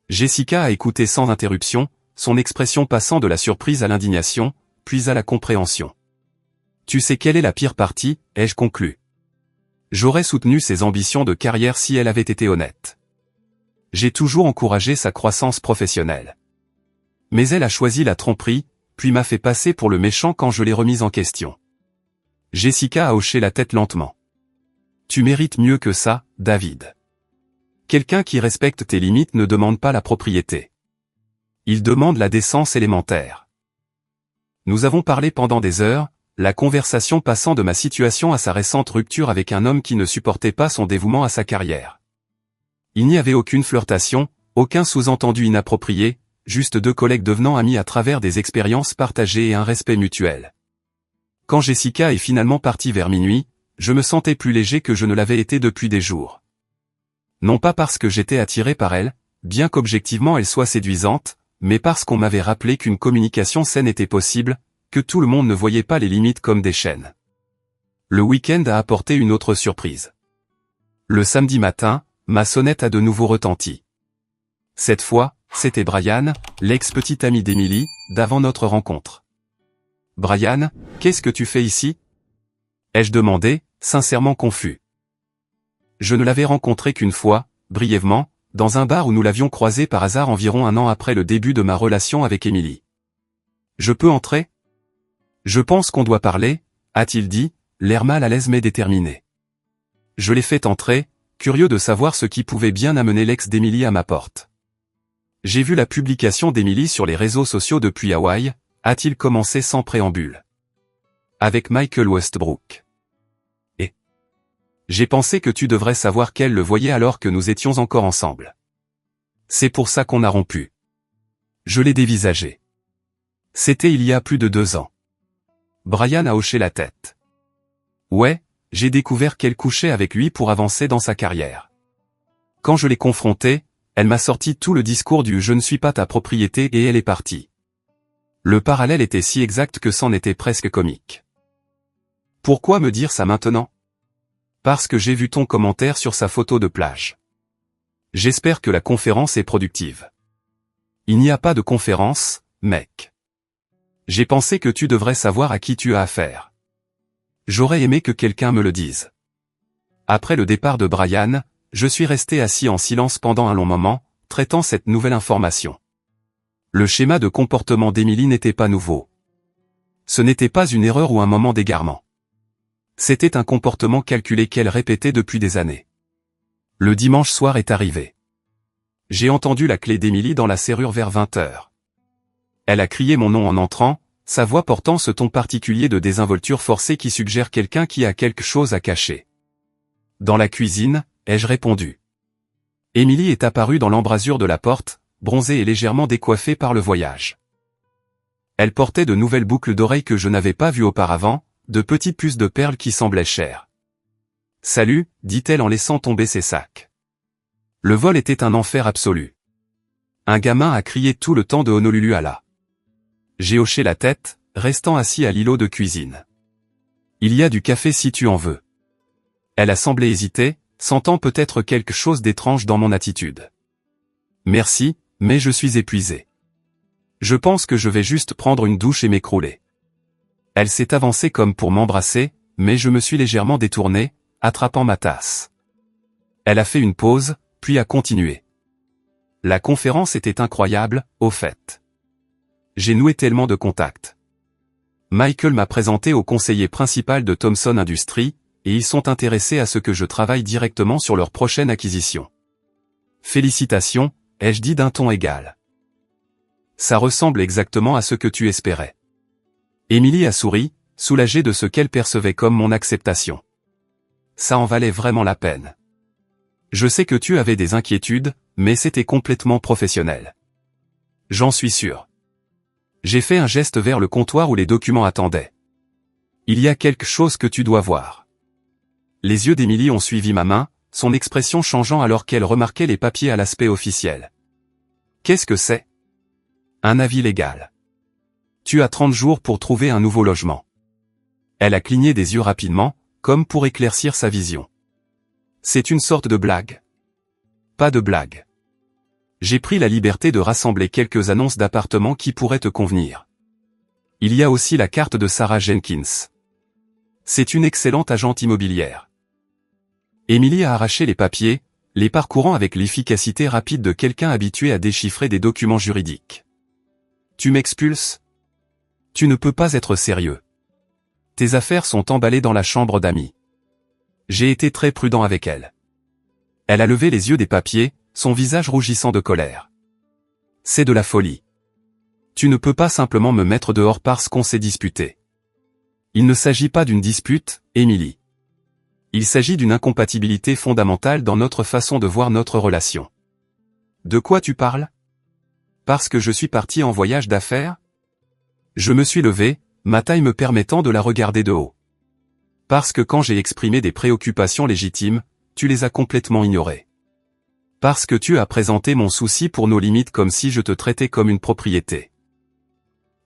Jessica a écouté sans interruption, son expression passant de la surprise à l'indignation, puis à la compréhension. Tu sais quelle est la pire partie, ai-je conclu. J'aurais soutenu ses ambitions de carrière si elle avait été honnête. J'ai toujours encouragé sa croissance professionnelle. Mais elle a choisi la tromperie, puis m'a fait passer pour le méchant quand je l'ai remise en question. Jessica a hoché la tête lentement. Tu mérites mieux que ça, David. Quelqu'un qui respecte tes limites ne demande pas la propriété. Il demande la décence élémentaire. Nous avons parlé pendant des heures, la conversation passant de ma situation à sa récente rupture avec un homme qui ne supportait pas son dévouement à sa carrière. Il n'y avait aucune flirtation, aucun sous-entendu inapproprié, juste 2 collègues devenant amis à travers des expériences partagées et un respect mutuel. Quand Jessica est finalement partie vers minuit, je me sentais plus léger que je ne l'avais été depuis des jours. Non pas parce que j'étais attiré par elle, bien qu'objectivement elle soit séduisante, mais parce qu'on m'avait rappelé qu'une communication saine était possible, que tout le monde ne voyait pas les limites comme des chaînes. Le week-end a apporté une autre surprise. Le samedi matin, ma sonnette a de nouveau retenti. Cette fois, c'était Brian, l'ex-petit ami d'Emily, d'avant notre rencontre. « Brian, qu'est-ce que tu fais ici ?» ai-je demandé, sincèrement confus. Je ne l'avais rencontré qu'une fois, brièvement, dans un bar où nous l'avions croisé par hasard environ un an après le début de ma relation avec Emily. « Je peux entrer ?»« Je pense qu'on doit parler, » a-t-il dit, l'air mal à l'aise mais déterminé. Je l'ai fait entrer, curieux de savoir ce qui pouvait bien amener l'ex d'Emily à ma porte. J'ai vu la publication d'Emily sur les réseaux sociaux depuis Hawaï, a-t-il commencé sans préambule. Avec Michael Westbrook. Et j'ai pensé que tu devrais savoir qu'elle le voyait alors que nous étions encore ensemble. C'est pour ça qu'on a rompu. Je l'ai dévisagé. C'était il y a plus de 2 ans. Brian a hoché la tête. Ouais, j'ai découvert qu'elle couchait avec lui pour avancer dans sa carrière. Quand je l'ai confrontée, elle m'a sorti tout le discours du « je ne suis pas ta propriété » et elle est partie. Le parallèle était si exact que c'en était presque comique. Pourquoi me dire ça maintenant? Parce que j'ai vu ton commentaire sur sa photo de plage. J'espère que la conférence est productive. Il n'y a pas de conférence, mec. J'ai pensé que tu devrais savoir à qui tu as affaire. J'aurais aimé que quelqu'un me le dise. Après le départ de Brian, je suis resté assis en silence pendant un long moment, traitant cette nouvelle information. Le schéma de comportement d'Emily n'était pas nouveau. Ce n'était pas une erreur ou un moment d'égarement. C'était un comportement calculé qu'elle répétait depuis des années. Le dimanche soir est arrivé. J'ai entendu la clé d'Emily dans la serrure vers 20h. Elle a crié mon nom en entrant, sa voix portant ce ton particulier de désinvolture forcée qui suggère quelqu'un qui a quelque chose à cacher. Dans la cuisine, ai-je répondu. Emily est apparue dans l'embrasure de la porte, bronzée et légèrement décoiffée par le voyage. Elle portait de nouvelles boucles d'oreilles que je n'avais pas vues auparavant, de petites puces de perles qui semblaient chères. « Salut », dit-elle en laissant tomber ses sacs. Le vol était un enfer absolu. Un gamin a crié tout le temps de Honolulu à là. J'ai hoché la tête, restant assis à l'îlot de cuisine. « Il y a du café si tu en veux. » Elle a semblé hésiter, sentant peut-être quelque chose d'étrange dans mon attitude. « Merci, mais je suis épuisé. Je pense que je vais juste prendre une douche et m'écrouler. » Elle s'est avancée comme pour m'embrasser, mais je me suis légèrement détourné, attrapant ma tasse. Elle a fait une pause, puis a continué. La conférence était incroyable, au fait. J'ai noué tellement de contacts. Michael m'a présenté au conseiller principal de Thomson Industries, et ils sont intéressés à ce que je travaille directement sur leur prochaine acquisition. Félicitations, ai-je dit d'un ton égal. Ça ressemble exactement à ce que tu espérais. Emily a souri, soulagée de ce qu'elle percevait comme mon acceptation. Ça en valait vraiment la peine. Je sais que tu avais des inquiétudes, mais c'était complètement professionnel. J'en suis sûr. J'ai fait un geste vers le comptoir où les documents attendaient. Il y a quelque chose que tu dois voir. Les yeux d'Emily ont suivi ma main, son expression changeant alors qu'elle remarquait les papiers à l'aspect officiel. Qu'est-ce que c'est? Un avis légal. Tu as 30 jours pour trouver un nouveau logement. Elle a cligné des yeux rapidement, comme pour éclaircir sa vision. C'est une sorte de blague. Pas de blague. J'ai pris la liberté de rassembler quelques annonces d'appartements qui pourraient te convenir. Il y a aussi la carte de Sarah Jenkins. C'est une excellente agente immobilière. Emily a arraché les papiers, les parcourant avec l'efficacité rapide de quelqu'un habitué à déchiffrer des documents juridiques. Tu m'expulses? Tu ne peux pas être sérieux. Tes affaires sont emballées dans la chambre d'amis. J'ai été très prudent avec elle. Elle a levé les yeux des papiers, son visage rougissant de colère. C'est de la folie. Tu ne peux pas simplement me mettre dehors parce qu'on s'est disputé. Il ne s'agit pas d'une dispute, Emily. Il s'agit d'une incompatibilité fondamentale dans notre façon de voir notre relation. De quoi tu parles? Parce que je suis parti en voyage d'affaires? Je me suis levé, ma taille me permettant de la regarder de haut. Parce que quand j'ai exprimé des préoccupations légitimes, tu les as complètement ignorées. Parce que tu as présenté mon souci pour nos limites comme si je te traitais comme une propriété.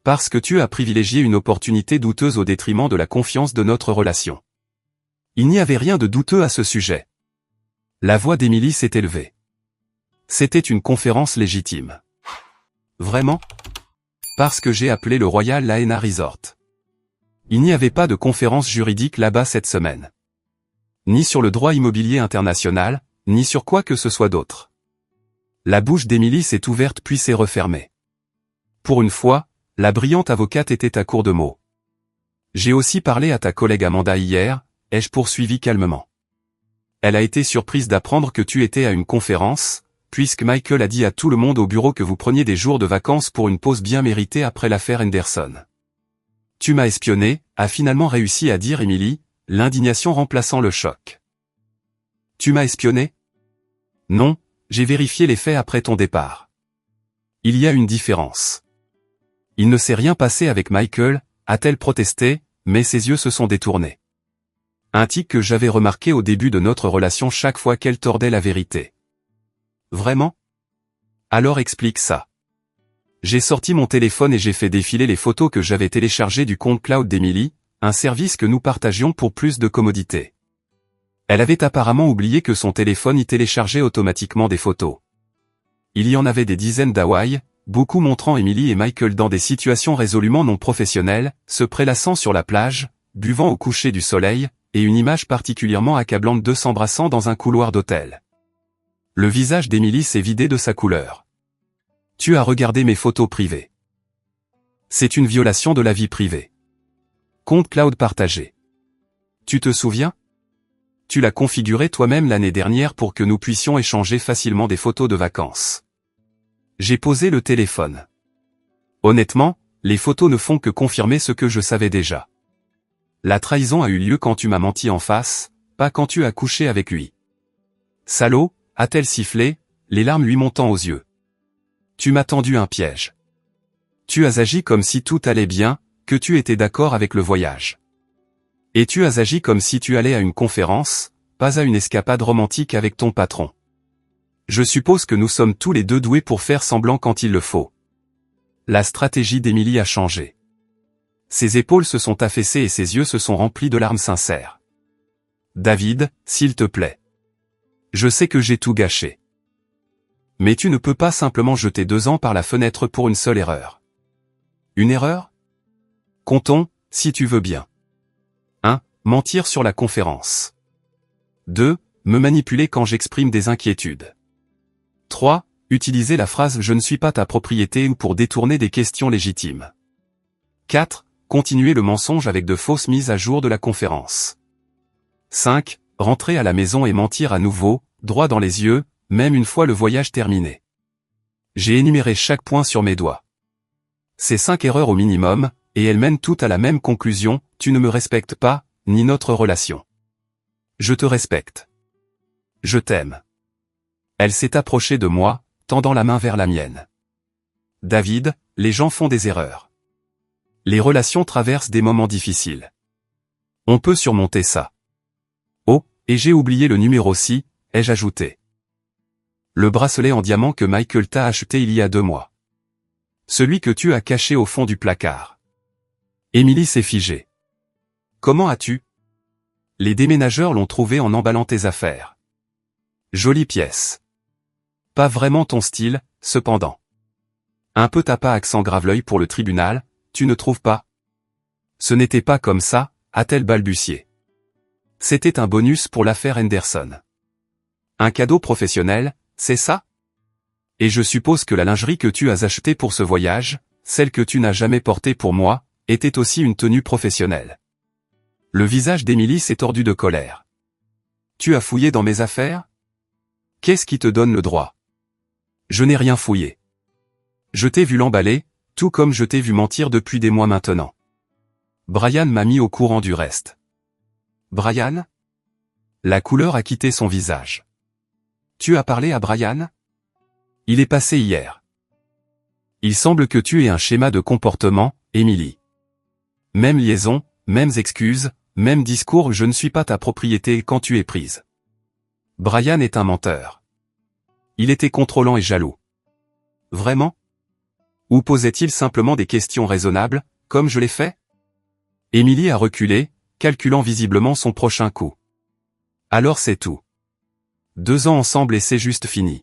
Parce que tu as privilégié une opportunité douteuse au détriment de la confiance de notre relation. Il n'y avait rien de douteux à ce sujet. La voix d'Émilie s'est élevée. C'était une conférence légitime. Vraiment? Parce que j'ai appelé le Royal Laena Resort. Il n'y avait pas de conférence juridique là-bas cette semaine. Ni sur le droit immobilier international, ni sur quoi que ce soit d'autre. La bouche d'Émilie s'est ouverte puis s'est refermée. Pour une fois, la brillante avocate était à court de mots. J'ai aussi parlé à ta collègue Amanda hier, ai-je poursuivi calmement. Elle a été surprise d'apprendre que tu étais à une conférence, puisque Michael a dit à tout le monde au bureau que vous preniez des jours de vacances pour une pause bien méritée après l'affaire Henderson. Tu m'as espionné, a finalement réussi à dire Émilie, l'indignation remplaçant le choc. Tu m'as espionné? Non, j'ai vérifié les faits après ton départ. Il y a une différence. Il ne s'est rien passé avec Michael, a-t-elle protesté, mais ses yeux se sont détournés. Un tic que j'avais remarqué au début de notre relation chaque fois qu'elle tordait la vérité. Vraiment? Alors explique ça. J'ai sorti mon téléphone et j'ai fait défiler les photos que j'avais téléchargées du compte cloud d'Émilie, un service que nous partagions pour plus de commodité. Elle avait apparemment oublié que son téléphone y téléchargeait automatiquement des photos. Il y en avait des dizaines d'Hawaï, beaucoup montrant Émilie et Michael dans des situations résolument non professionnelles, se prélassant sur la plage, buvant au coucher du soleil, et une image particulièrement accablante d'eux s'embrassant dans un couloir d'hôtel. Le visage d'Émilie s'est vidé de sa couleur. Tu as regardé mes photos privées. C'est une violation de la vie privée. Compte cloud partagé. Tu te souviens? Tu l'as configuré toi-même l'année dernière pour que nous puissions échanger facilement des photos de vacances. J'ai posé le téléphone. Honnêtement, les photos ne font que confirmer ce que je savais déjà. La trahison a eu lieu quand tu m'as menti en face, pas quand tu as couché avec lui. Salaud, a-t-elle sifflé, les larmes lui montant aux yeux. Tu m'as tendu un piège. Tu as agi comme si tout allait bien, que tu étais d'accord avec le voyage. Et tu as agi comme si tu allais à une conférence, pas à une escapade romantique avec ton patron. Je suppose que nous sommes tous les deux doués pour faire semblant quand il le faut. La stratégie d'Émilie a changé. Ses épaules se sont affaissées et ses yeux se sont remplis de larmes sincères. David, s'il te plaît. Je sais que j'ai tout gâché. Mais tu ne peux pas simplement jeter 2 ans par la fenêtre pour une seule erreur. Une erreur? Comptons, si tu veux bien. 1. Mentir sur la conférence. 2. Me manipuler quand j'exprime des inquiétudes. 3. Utiliser la phrase « je ne suis pas ta propriété » ou pour détourner des questions légitimes. 4. Continuer le mensonge avec de fausses mises à jour de la conférence. 5. Rentrer à la maison et mentir à nouveau, droit dans les yeux, même une fois le voyage terminé. J'ai énuméré chaque point sur mes doigts. C'est 5 erreurs au minimum, et elles mènent toutes à la même conclusion, tu ne me respectes pas, ni notre relation. Je te respecte. Je t'aime. Elle s'est approchée de moi, tendant la main vers la mienne. David, les gens font des erreurs. Les relations traversent des moments difficiles. On peut surmonter ça. Oh, et j'ai oublié le numéro 6, ai-je ajouté. Le bracelet en diamant que Michael t'a acheté il y a 2 mois. Celui que tu as caché au fond du placard. Émilie s'est figée. Comment as-tu? Les déménageurs l'ont trouvé en emballant tes affaires. Jolie pièce. Pas vraiment ton style, cependant. Un peu tapas accent grave-l'œil pour le tribunal, tu ne trouves pas? Ce n'était pas comme ça, a-t-elle balbutié. C'était un bonus pour l'affaire Henderson. Un cadeau professionnel, c'est ça? Et je suppose que la lingerie que tu as achetée pour ce voyage, celle que tu n'as jamais portée pour moi, était aussi une tenue professionnelle. Le visage d'Émilie s'est tordu de colère. Tu as fouillé dans mes affaires? Qu'est-ce qui te donne le droit? Je n'ai rien fouillé. Je t'ai vu l'emballer, tout comme je t'ai vu mentir depuis des mois maintenant. Brian m'a mis au courant du reste. Brian? La couleur a quitté son visage. Tu as parlé à Brian? Il est passé hier. Il semble que tu aies un schéma de comportement, Émilie. Même liaison, mêmes excuses, même discours, je ne suis pas ta propriété quand tu es prise. Brian est un menteur. Il était contrôlant et jaloux. Vraiment? Ou posait-il simplement des questions raisonnables, comme je l'ai fait? Émilie a reculé, calculant visiblement son prochain coup. Alors c'est tout. 2 ans ensemble et c'est juste fini.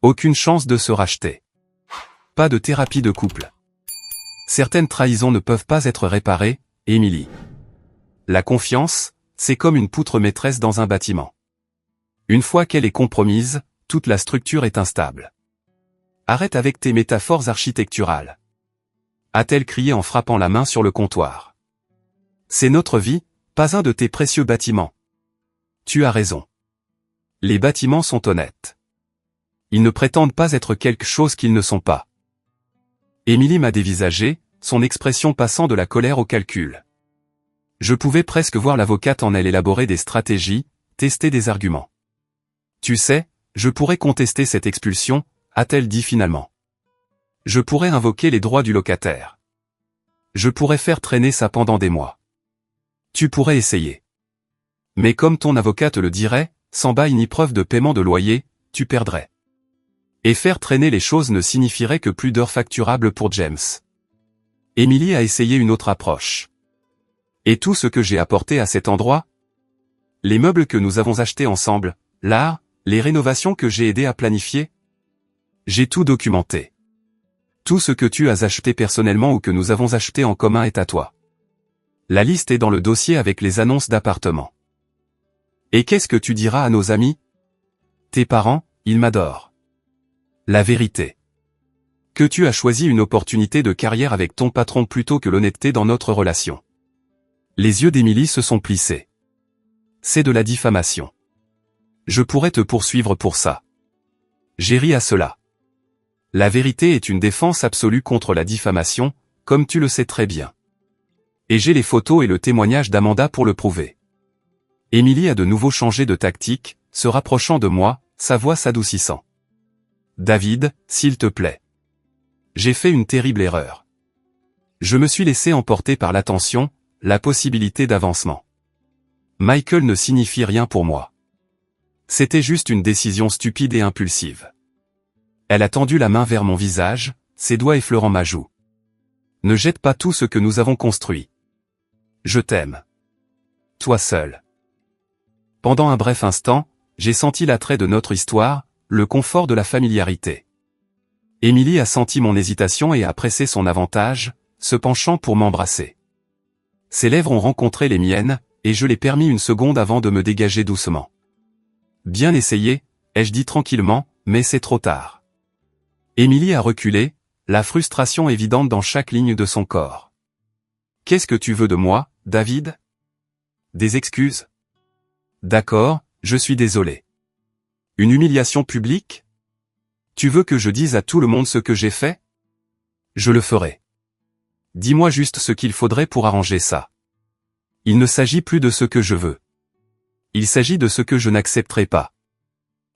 Aucune chance de se racheter. Pas de thérapie de couple. Certaines trahisons ne peuvent pas être réparées, Émilie. La confiance, c'est comme une poutre maîtresse dans un bâtiment. Une fois qu'elle est compromise, toute la structure est instable. Arrête avec tes métaphores architecturales. A-t-elle crié en frappant la main sur le comptoir. C'est notre vie, pas un de tes précieux bâtiments. Tu as raison. Les bâtiments sont honnêtes. Ils ne prétendent pas être quelque chose qu'ils ne sont pas. Émilie m'a dévisagé, son expression passant de la colère au calcul. Je pouvais presque voir l'avocate en elle élaborer des stratégies, tester des arguments. Tu sais, je pourrais contester cette expulsion, a-t-elle dit finalement. Je pourrais invoquer les droits du locataire. Je pourrais faire traîner ça pendant des mois. Tu pourrais essayer. Mais comme ton avocat te le dirait, sans bail ni preuve de paiement de loyer, tu perdrais. Et faire traîner les choses ne signifierait que plus d'heures facturables pour James. Émilie a essayé une autre approche. Et tout ce que j'ai apporté à cet endroit? Les meubles que nous avons achetés ensemble, l'art, les rénovations que j'ai aidé à planifier? J'ai tout documenté. Tout ce que tu as acheté personnellement ou que nous avons acheté en commun est à toi. La liste est dans le dossier avec les annonces d'appartements. Et qu'est-ce que tu diras à nos amis? Tes parents, ils m'adorent. La vérité. Que tu as choisi une opportunité de carrière avec ton patron plutôt que l'honnêteté dans notre relation. Les yeux d'Émilie se sont plissés. C'est de la diffamation. Je pourrais te poursuivre pour ça. J'ai ri à cela. La vérité est une défense absolue contre la diffamation, comme tu le sais très bien. Et j'ai les photos et le témoignage d'Amanda pour le prouver. Émilie a de nouveau changé de tactique, se rapprochant de moi, sa voix s'adoucissant. David, s'il te plaît. J'ai fait une terrible erreur. Je me suis laissé emporter par l'attention, la possibilité d'avancement. Michael ne signifie rien pour moi. C'était juste une décision stupide et impulsive. Elle a tendu la main vers mon visage, ses doigts effleurant ma joue. Ne jette pas tout ce que nous avons construit. Je t'aime. Toi seul. Pendant un bref instant, j'ai senti l'attrait de notre histoire, le confort de la familiarité. Émilie a senti mon hésitation et a pressé son avantage, se penchant pour m'embrasser. Ses lèvres ont rencontré les miennes, et je l'ai permis une seconde avant de me dégager doucement. Bien essayé, ai-je dit tranquillement, mais c'est trop tard. Émilie a reculé, la frustration évidente dans chaque ligne de son corps. Qu'est-ce que tu veux de moi, David? Des excuses? D'accord, je suis désolé. Une humiliation publique? Tu veux que je dise à tout le monde ce que j'ai fait? Je le ferai. Dis-moi juste ce qu'il faudrait pour arranger ça. Il ne s'agit plus de ce que je veux. Il s'agit de ce que je n'accepterai pas.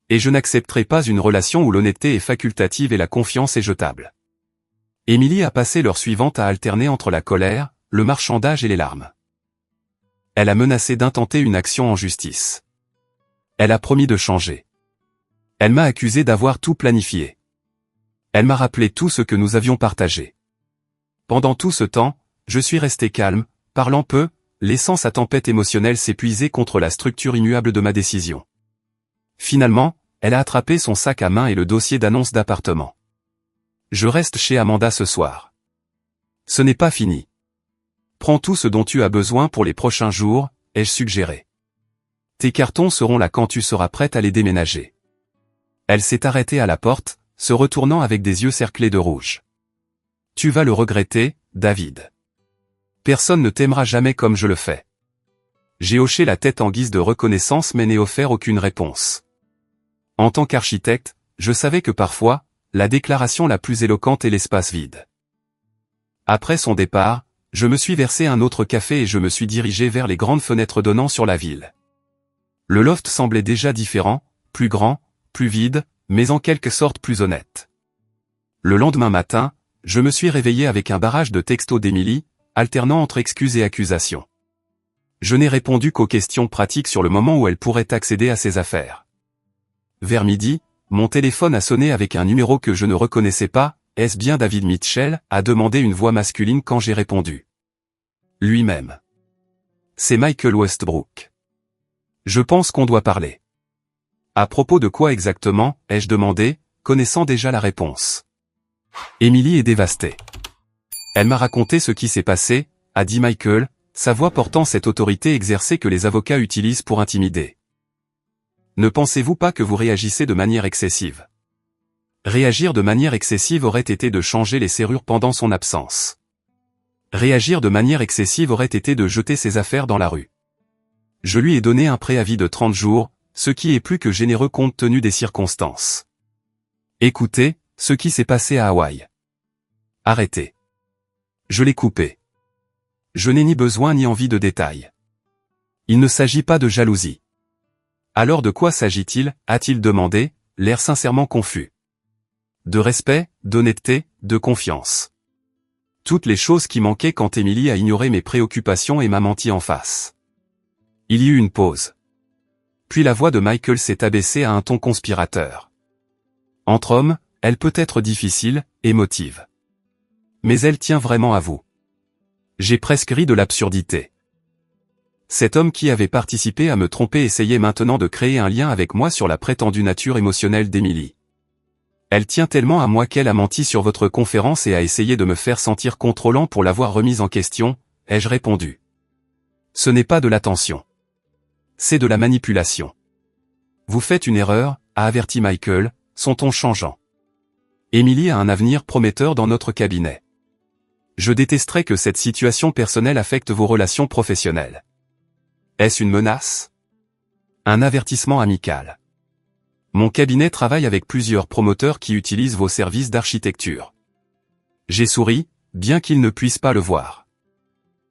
Et je n'accepterai pas une relation où l'honnêteté est facultative et la confiance est jetable. Émilie a passé l'heure suivante à alterner entre la colère, le marchandage et les larmes. Elle a menacé d'intenter une action en justice. Elle a promis de changer. Elle m'a accusé d'avoir tout planifié. Elle m'a rappelé tout ce que nous avions partagé. Pendant tout ce temps, je suis resté calme, parlant peu, laissant sa tempête émotionnelle s'épuiser contre la structure immuable de ma décision. Finalement, elle a attrapé son sac à main et le dossier d'annonce d'appartement. Je reste chez Amanda ce soir. Ce n'est pas fini. Prends tout ce dont tu as besoin pour les prochains jours, ai-je suggéré. Tes cartons seront là quand tu seras prête à les déménager. Elle s'est arrêtée à la porte, se retournant avec des yeux cerclés de rouge. Tu vas le regretter, David. Personne ne t'aimera jamais comme je le fais. J'ai hoché la tête en guise de reconnaissance mais n'ai offert aucune réponse. En tant qu'architecte, je savais que parfois, la déclaration la plus éloquente est l'espace vide. Après son départ, je me suis versé un autre café et je me suis dirigé vers les grandes fenêtres donnant sur la ville. Le loft semblait déjà différent, plus grand, plus vide, mais en quelque sorte plus honnête. Le lendemain matin, je me suis réveillé avec un barrage de textos d'Émilie, alternant entre excuses et accusations. Je n'ai répondu qu'aux questions pratiques sur le moment où elle pourrait accéder à ses affaires. Vers midi, mon téléphone a sonné avec un numéro que je ne reconnaissais pas. Est-ce bien David Mitchell? A demandé une voix masculine quand j'ai répondu. Lui-même. C'est Michael Westbrook. Je pense qu'on doit parler. À propos de quoi exactement, ai-je demandé, connaissant déjà la réponse. Emily est dévastée. Elle m'a raconté ce qui s'est passé, a dit Michael, sa voix portant cette autorité exercée que les avocats utilisent pour intimider. Ne pensez-vous pas que vous réagissez de manière excessive? Réagir de manière excessive aurait été de changer les serrures pendant son absence. Réagir de manière excessive aurait été de jeter ses affaires dans la rue. Je lui ai donné un préavis de 30 jours, ce qui est plus que généreux compte tenu des circonstances. Écoutez, ce qui s'est passé à Hawaï. Arrêtez. Je l'ai coupé. Je n'ai ni besoin ni envie de détails. Il ne s'agit pas de jalousie. Alors de quoi s'agit-il, a-t-il demandé, l'air sincèrement confus. De respect, d'honnêteté, de confiance. Toutes les choses qui manquaient quand Emily a ignoré mes préoccupations et m'a menti en face. Il y eut une pause. Puis la voix de Michael s'est abaissée à un ton conspirateur. Entre hommes, elle peut être difficile, émotive. Mais elle tient vraiment à vous. J'ai presque ri de l'absurdité. Cet homme qui avait participé à me tromper essayait maintenant de créer un lien avec moi sur la prétendue nature émotionnelle d'Emily. Elle tient tellement à moi qu'elle a menti sur votre conférence et a essayé de me faire sentir contrôlant pour l'avoir remise en question, ai-je répondu. Ce n'est pas de l'attention. C'est de la manipulation. Vous faites une erreur, a averti Michael, son ton changeant. Emily a un avenir prometteur dans notre cabinet. Je détesterais que cette situation personnelle affecte vos relations professionnelles. Est-ce une menace? Un avertissement amical. Mon cabinet travaille avec plusieurs promoteurs qui utilisent vos services d'architecture. J'ai souri, bien qu'ils ne puissent pas le voir.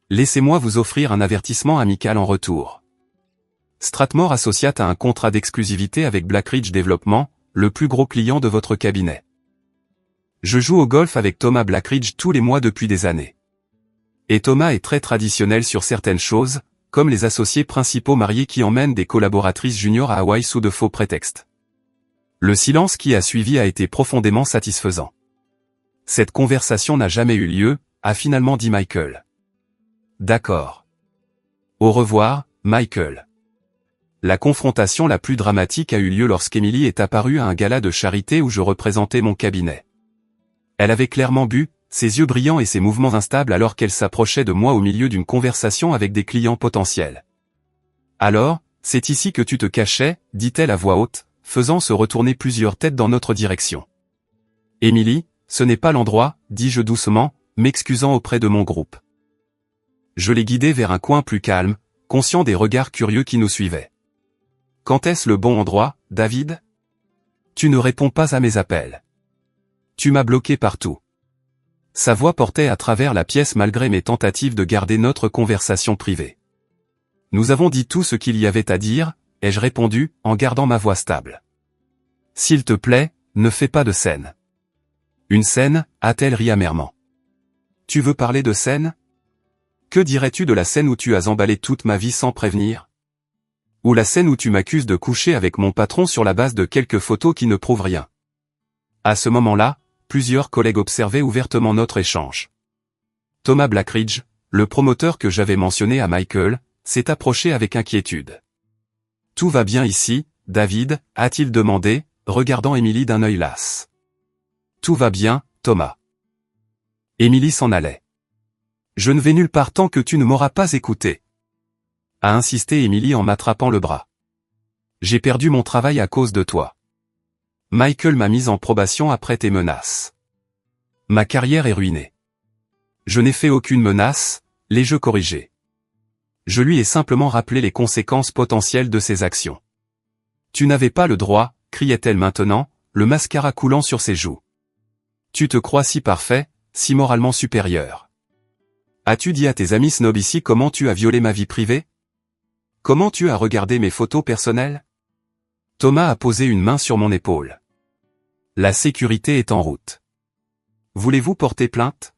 Laissez-moi vous offrir un avertissement amical en retour. Strathmore Associates a un contrat d'exclusivité avec Blackridge Development, le plus gros client de votre cabinet. Je joue au golf avec Thomas Blackridge tous les mois depuis des années. Et Thomas est très traditionnel sur certaines choses, comme les associés principaux mariés qui emmènent des collaboratrices juniors à Hawaï sous de faux prétextes. Le silence qui a suivi a été profondément satisfaisant. Cette conversation n'a jamais eu lieu, a finalement dit Michael. D'accord. Au revoir, Michael. La confrontation la plus dramatique a eu lieu lorsqu'Emily est apparue à un gala de charité où je représentais mon cabinet. Elle avait clairement bu, ses yeux brillants et ses mouvements instables alors qu'elle s'approchait de moi au milieu d'une conversation avec des clients potentiels. Alors, c'est ici que tu te cachais, dit-elle à voix haute, faisant se retourner plusieurs têtes dans notre direction. Emily, ce n'est pas l'endroit, dis-je doucement, m'excusant auprès de mon groupe. Je l'ai guidée vers un coin plus calme, conscient des regards curieux qui nous suivaient. Quand est-ce le bon endroit, David? Tu ne réponds pas à mes appels. Tu m'as bloqué partout. Sa voix portait à travers la pièce malgré mes tentatives de garder notre conversation privée. Nous avons dit tout ce qu'il y avait à dire, ai-je répondu, en gardant ma voix stable. S'il te plaît, ne fais pas de scène. Une scène, a-t-elle ri amèrement. Tu veux parler de scène? Que dirais-tu de la scène où tu as emballé toute ma vie sans prévenir? Ou la scène où tu m'accuses de coucher avec mon patron sur la base de quelques photos qui ne prouvent rien? À ce moment-là, plusieurs collègues observaient ouvertement notre échange. Thomas Blackridge, le promoteur que j'avais mentionné à Michael, s'est approché avec inquiétude. Tout va bien ici, David, a-t-il demandé, regardant Emily d'un œil las. Tout va bien, Thomas. Emily s'en allait. Je ne vais nulle part tant que tu ne m'auras pas écouté. A insisté Emily en m'attrapant le bras. J'ai perdu mon travail à cause de toi. Michael m'a mise en probation après tes menaces. Ma carrière est ruinée. Je n'ai fait aucune menace, l'ai-je corrigé. Je lui ai simplement rappelé les conséquences potentielles de ses actions. Tu n'avais pas le droit, criait-elle maintenant, le mascara coulant sur ses joues. Tu te crois si parfait, si moralement supérieur. As-tu dit à tes amis snobs ici comment tu as violé ma vie privée? Comment tu as regardé mes photos personnelles? Thomas a posé une main sur mon épaule. La sécurité est en route. Voulez-vous porter plainte?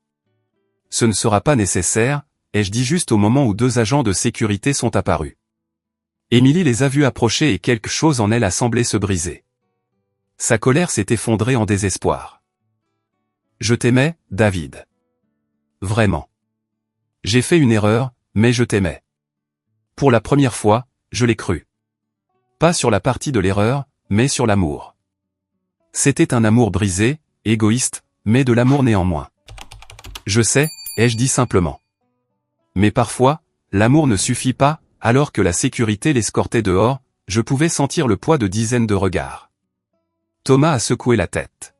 Ce ne sera pas nécessaire, ai-je dit juste au moment où deux agents de sécurité sont apparus. Emily les a vus approcher et quelque chose en elle a semblé se briser. Sa colère s'est effondrée en désespoir. Je t'aimais, David. Vraiment. J'ai fait une erreur, mais je t'aimais. Pour la première fois, je l'ai cru. Pas sur la partie de l'erreur, mais sur l'amour. C'était un amour brisé, égoïste, mais de l'amour néanmoins. Je sais, ai-je dit simplement. Mais parfois, l'amour ne suffit pas, alors que la sécurité l'escortait dehors, je pouvais sentir le poids de dizaines de regards. Thomas a secoué la tête.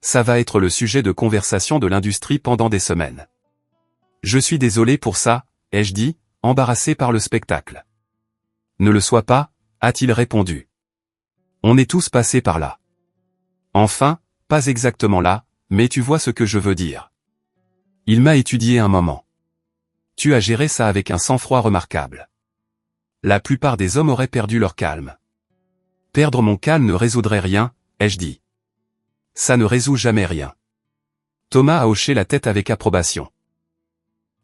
Ça va être le sujet de conversation de l'industrie pendant des semaines. Je suis désolé pour ça, ai-je dit, embarrassé par le spectacle. Ne le sois pas, a-t-il répondu. On est tous passés par là. Enfin, pas exactement là, mais tu vois ce que je veux dire. Il m'a étudié un moment. Tu as géré ça avec un sang-froid remarquable. La plupart des hommes auraient perdu leur calme. Perdre mon calme ne résoudrait rien, ai-je dit. Ça ne résout jamais rien. Thomas a hoché la tête avec approbation.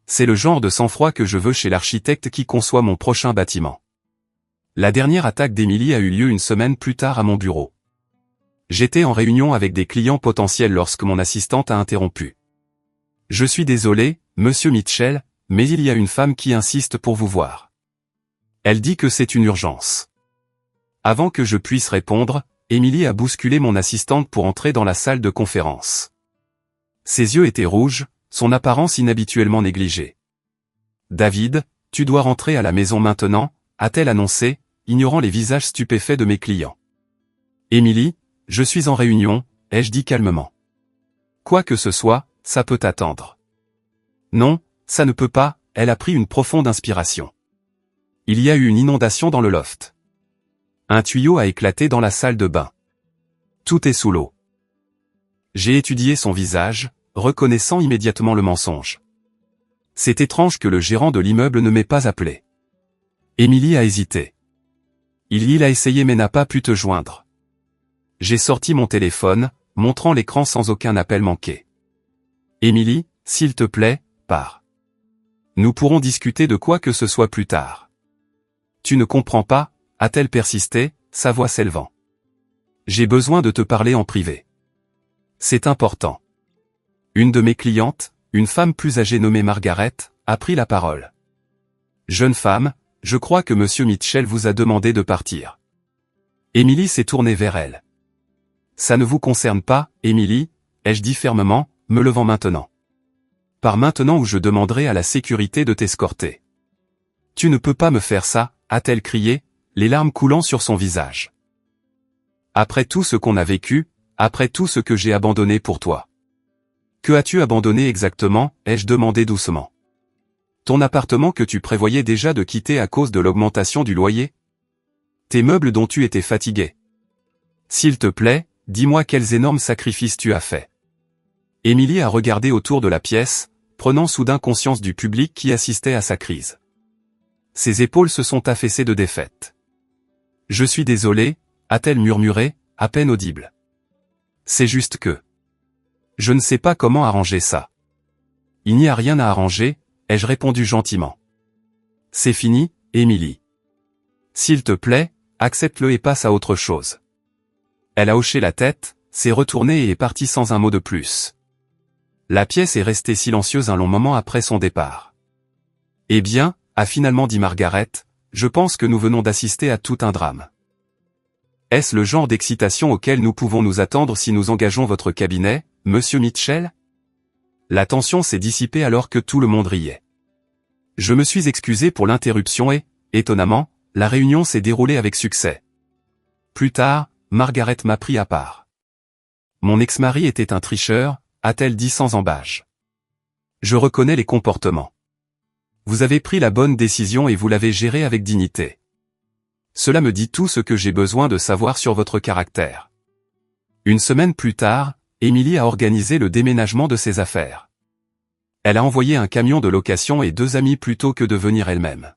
C'est le genre de sang-froid que je veux chez l'architecte qui conçoit mon prochain bâtiment. La dernière attaque d'Émilie a eu lieu une semaine plus tard à mon bureau. J'étais en réunion avec des clients potentiels lorsque mon assistante a interrompu. Je suis désolé, monsieur Mitchell, mais il y a une femme qui insiste pour vous voir. Elle dit que c'est une urgence. Avant que je puisse répondre, Émilie a bousculé mon assistante pour entrer dans la salle de conférence. Ses yeux étaient rouges, son apparence inhabituellement négligée. David, tu dois rentrer à la maison maintenant, a-t-elle annoncé, ignorant les visages stupéfaits de mes clients. Émilie, je suis en réunion, ai-je dit calmement. Quoi que ce soit, ça peut attendre. Non, ça ne peut pas, elle a pris une profonde inspiration. Il y a eu une inondation dans le loft. Un tuyau a éclaté dans la salle de bain. Tout est sous l'eau. J'ai étudié son visage, reconnaissant immédiatement le mensonge. C'est étrange que le gérant de l'immeuble ne m'ait pas appelé. Émilie a hésité. Il a essayé mais n'a pas pu te joindre. J'ai sorti mon téléphone, montrant l'écran sans aucun appel manqué. Émilie, s'il te plaît, pars. Nous pourrons discuter de quoi que ce soit plus tard. Tu ne comprends pas, a-t-elle persisté, sa voix s'élevant. J'ai besoin de te parler en privé. C'est important. Une de mes clientes, une femme plus âgée nommée Margaret, a pris la parole. Jeune femme, je crois que monsieur Mitchell vous a demandé de partir. Émilie s'est tournée vers elle. Ça ne vous concerne pas, Émilie, ai-je dit fermement, me levant maintenant. Par maintenant ou je demanderai à la sécurité de t'escorter. Tu ne peux pas me faire ça, a-t-elle crié, les larmes coulant sur son visage. Après tout ce qu'on a vécu, après tout ce que j'ai abandonné pour toi. Que as-tu abandonné exactement, ai-je demandé doucement. Ton appartement que tu prévoyais déjà de quitter à cause de l'augmentation du loyer? Tes meubles dont tu étais fatigué? S'il te plaît, dis-moi quels énormes sacrifices tu as faits. Émilie a regardé autour de la pièce, prenant soudain conscience du public qui assistait à sa crise. Ses épaules se sont affaissées de défaite. Je suis désolé, a-t-elle murmuré, à peine audible. C'est juste que... Je ne sais pas comment arranger ça. Il n'y a rien à arranger, ai-je répondu gentiment. C'est fini, Émilie. S'il te plaît, accepte-le et passe à autre chose. Elle a hoché la tête, s'est retournée et est partie sans un mot de plus. La pièce est restée silencieuse un long moment après son départ. Eh bien, a finalement dit Margaret, je pense que nous venons d'assister à tout un drame. Est-ce le genre d'excitation auquel nous pouvons nous attendre si nous engageons votre cabinet, monsieur Mitchell? La tension s'est dissipée alors que tout le monde riait. Je me suis excusé pour l'interruption et, étonnamment, la réunion s'est déroulée avec succès. Plus tard, Margaret m'a pris à part. Mon ex-mari était un tricheur, a-t-elle dit sans embâche. Je reconnais les comportements. Vous avez pris la bonne décision et vous l'avez gérée avec dignité. Cela me dit tout ce que j'ai besoin de savoir sur votre caractère. Une semaine plus tard, Émilie a organisé le déménagement de ses affaires. Elle a envoyé un camion de location et 2 amis plutôt que de venir elle-même.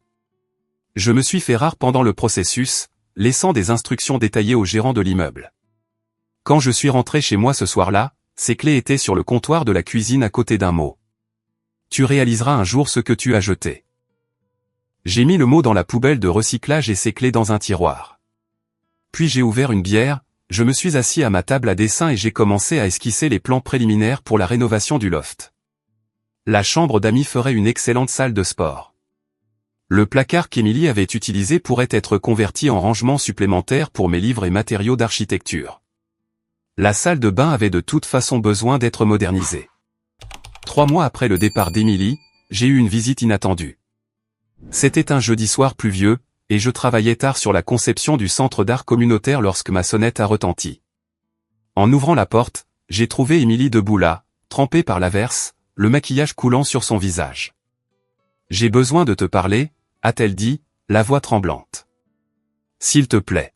Je me suis fait rare pendant le processus, laissant des instructions détaillées au gérant de l'immeuble. Quand je suis rentré chez moi ce soir-là, ses clés étaient sur le comptoir de la cuisine à côté d'un mot. Tu réaliseras un jour ce que tu as jeté. J'ai mis le mot dans la poubelle de recyclage et ses clés dans un tiroir. Puis j'ai ouvert une bière, je me suis assis à ma table à dessin et j'ai commencé à esquisser les plans préliminaires pour la rénovation du loft. La chambre d'amis ferait une excellente salle de sport. Le placard qu'Émilie avait utilisé pourrait être converti en rangement supplémentaire pour mes livres et matériaux d'architecture. La salle de bain avait de toute façon besoin d'être modernisée. 3 mois après le départ d'Émilie, j'ai eu une visite inattendue. C'était un jeudi soir pluvieux, et je travaillais tard sur la conception du centre d'art communautaire lorsque ma sonnette a retenti. En ouvrant la porte, j'ai trouvé Émilie debout là, trempée par l'averse, le maquillage coulant sur son visage. « J'ai besoin de te parler », a-t-elle dit, la voix tremblante. « S'il te plaît. »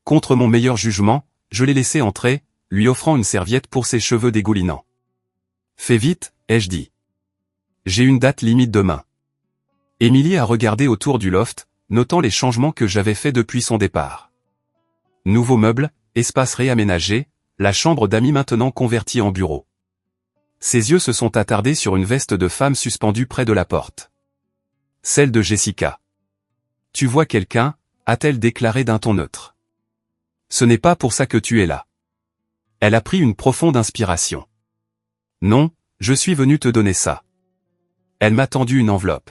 Contre mon meilleur jugement, je l'ai laissée entrer, lui offrant une serviette pour ses cheveux dégoulinants. « Fais vite, ai-je dit. J'ai une date limite demain. » Émilie a regardé autour du loft, notant les changements que j'avais faits depuis son départ. Nouveaux meubles, espace réaménagé, la chambre d'amis maintenant convertie en bureau. Ses yeux se sont attardés sur une veste de femme suspendue près de la porte. Celle de Jessica. « Tu vois quelqu'un » a-t-elle déclaré d'un ton neutre. « Ce n'est pas pour ça que tu es là. » Elle a pris une profonde inspiration. « Non, je suis venu te donner ça. » Elle m'a tendu une enveloppe.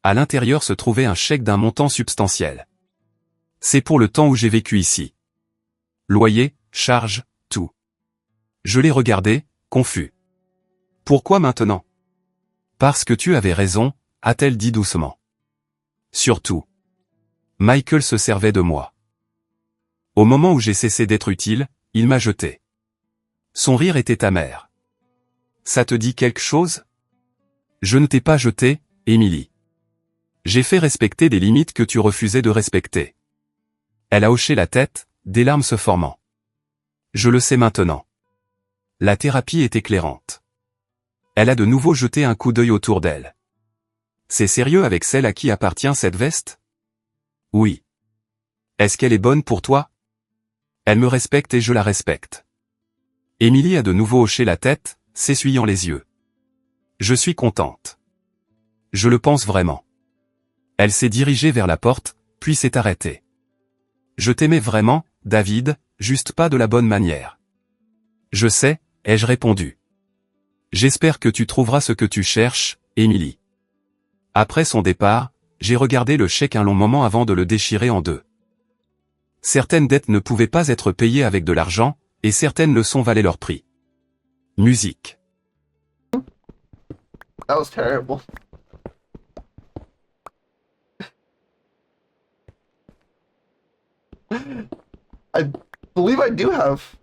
À l'intérieur se trouvait un chèque d'un montant substantiel. « C'est pour le temps où j'ai vécu ici. Loyer, charges, tout. » Je l'ai regardé, confus. « Pourquoi maintenant ?»« Parce que tu avais raison, » a-t-elle dit doucement. « Surtout. Michael se servait de moi. Au moment où j'ai cessé d'être utile, il m'a jeté. » Son rire était amer. « Ça te dit quelque chose ? Je ne t'ai pas jeté, Émilie. J'ai fait respecter des limites que tu refusais de respecter. » Elle a hoché la tête, des larmes se formant. « Je le sais maintenant. La thérapie est éclairante. » Elle a de nouveau jeté un coup d'œil autour d'elle. « C'est sérieux avec celle à qui appartient cette veste ? » Oui. Est-ce qu'elle est bonne pour toi ? Elle me respecte et je la respecte. Émilie a de nouveau hoché la tête, s'essuyant les yeux. Je suis contente. Je le pense vraiment. Elle s'est dirigée vers la porte, puis s'est arrêtée. Je t'aimais vraiment, David, juste pas de la bonne manière. Je sais, ai-je répondu. J'espère que tu trouveras ce que tu cherches, Émilie. Après son départ, j'ai regardé le chèque un long moment avant de le déchirer en deux. Certaines dettes ne pouvaient pas être payées avec de l'argent, et certaines leçons valaient leur prix. Musique. That was terrible. I believe I do have.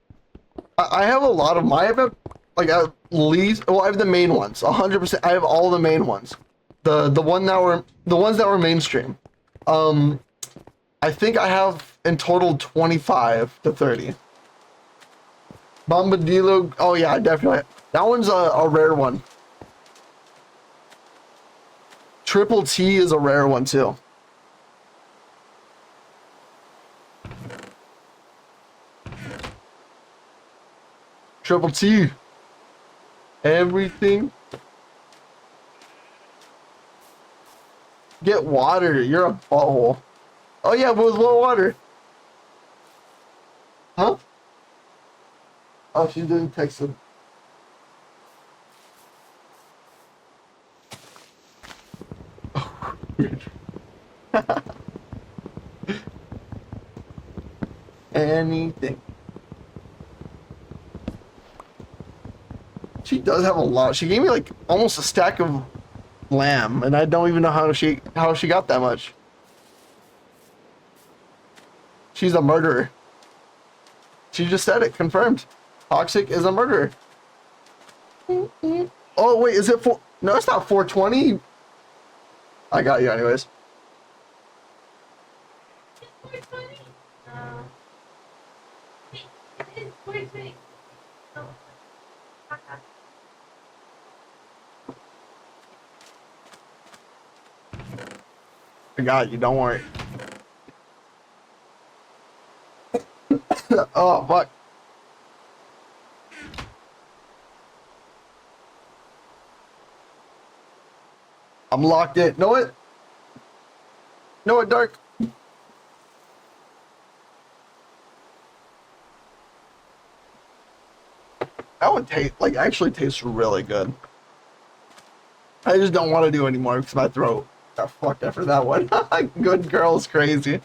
I have a lot of my. I have like at least. Well, I have the main ones. 100%. I have all the main ones. The ones that were mainstream. I think I have in total 25 to 30. Bombadillo. Oh yeah, definitely. That one's a rare one. Triple T is a rare one too. Triple T. Everything. Get water. You're a butthole. Oh yeah, but with what water? Huh? Oh, she didn't text him. Anything. She does have a lot. She gave me like almost a stack of lamb, and I don't even know how she got that much. She's a murderer. She just said it. Confirmed. Toxic is a murderer. Oh wait, is it four? No, it's not 420. I got you anyways. I got you, don't worry. Oh, fuck. I'm locked in. Know it? Know it, Dark? That would taste, like, actually tastes really good. I just don't want to do it anymore because my throat got fucked after that one. Good girl's crazy.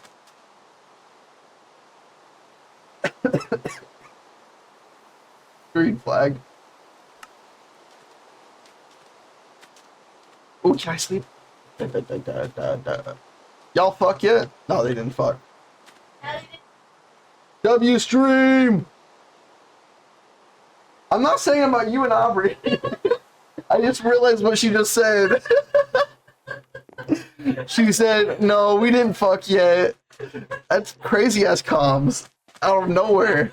Green flag. Oh, can I sleep? Y'all fuck yet? No, they didn't fuck. W stream. I'm not saying about you and Aubrey. I just realized what she just said. She said, no, we didn't fuck yet. That's crazy ass comms. Out of nowhere.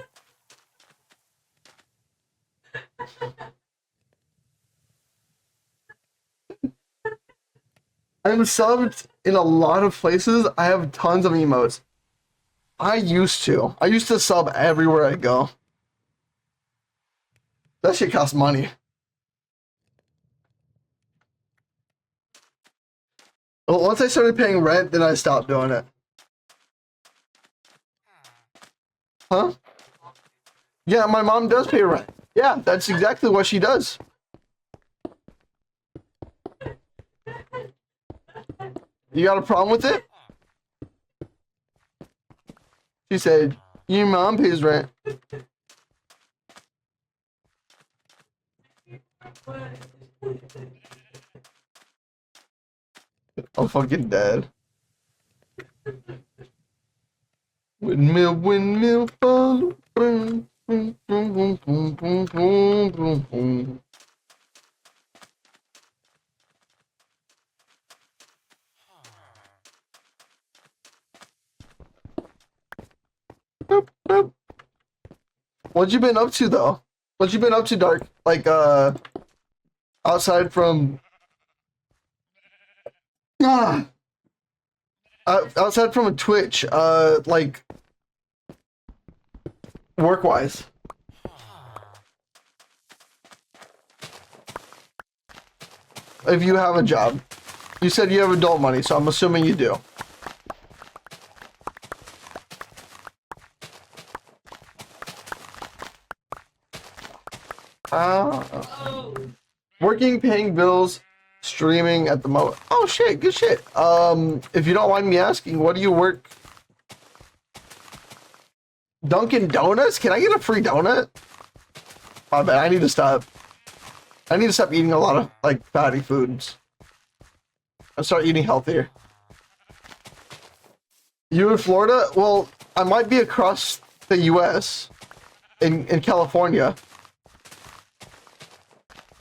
I'm subbed in a lot of places. I have tons of emotes. I used to sub everywhere I go. That shit costs money. Well, once I started paying rent, then I stopped doing it. Huh? Yeah, my mom does pay rent. Yeah, that's exactly what she does. You got a problem with it? She said, your mom pays rent. I'm fucking dead. Windmill, windmill, boom, boom, boom, boom, boom, boom, boom, boom, boom, boom. Boop, boop. What you been up to though? What you been up to, Dark? Like outside from outside from a Twitch, like work wise. If you have a job. You said you have adult money, so I'm assuming you do. Working, paying bills, streaming at the moment. Oh shit, good shit. If you don't mind me asking, what do you work? Dunkin' Donuts? Can I get a free donut? Oh man, I need to stop. I need to stop eating a lot of like fatty foods. I start eating healthier. You in Florida? Well, I might be across the US in California.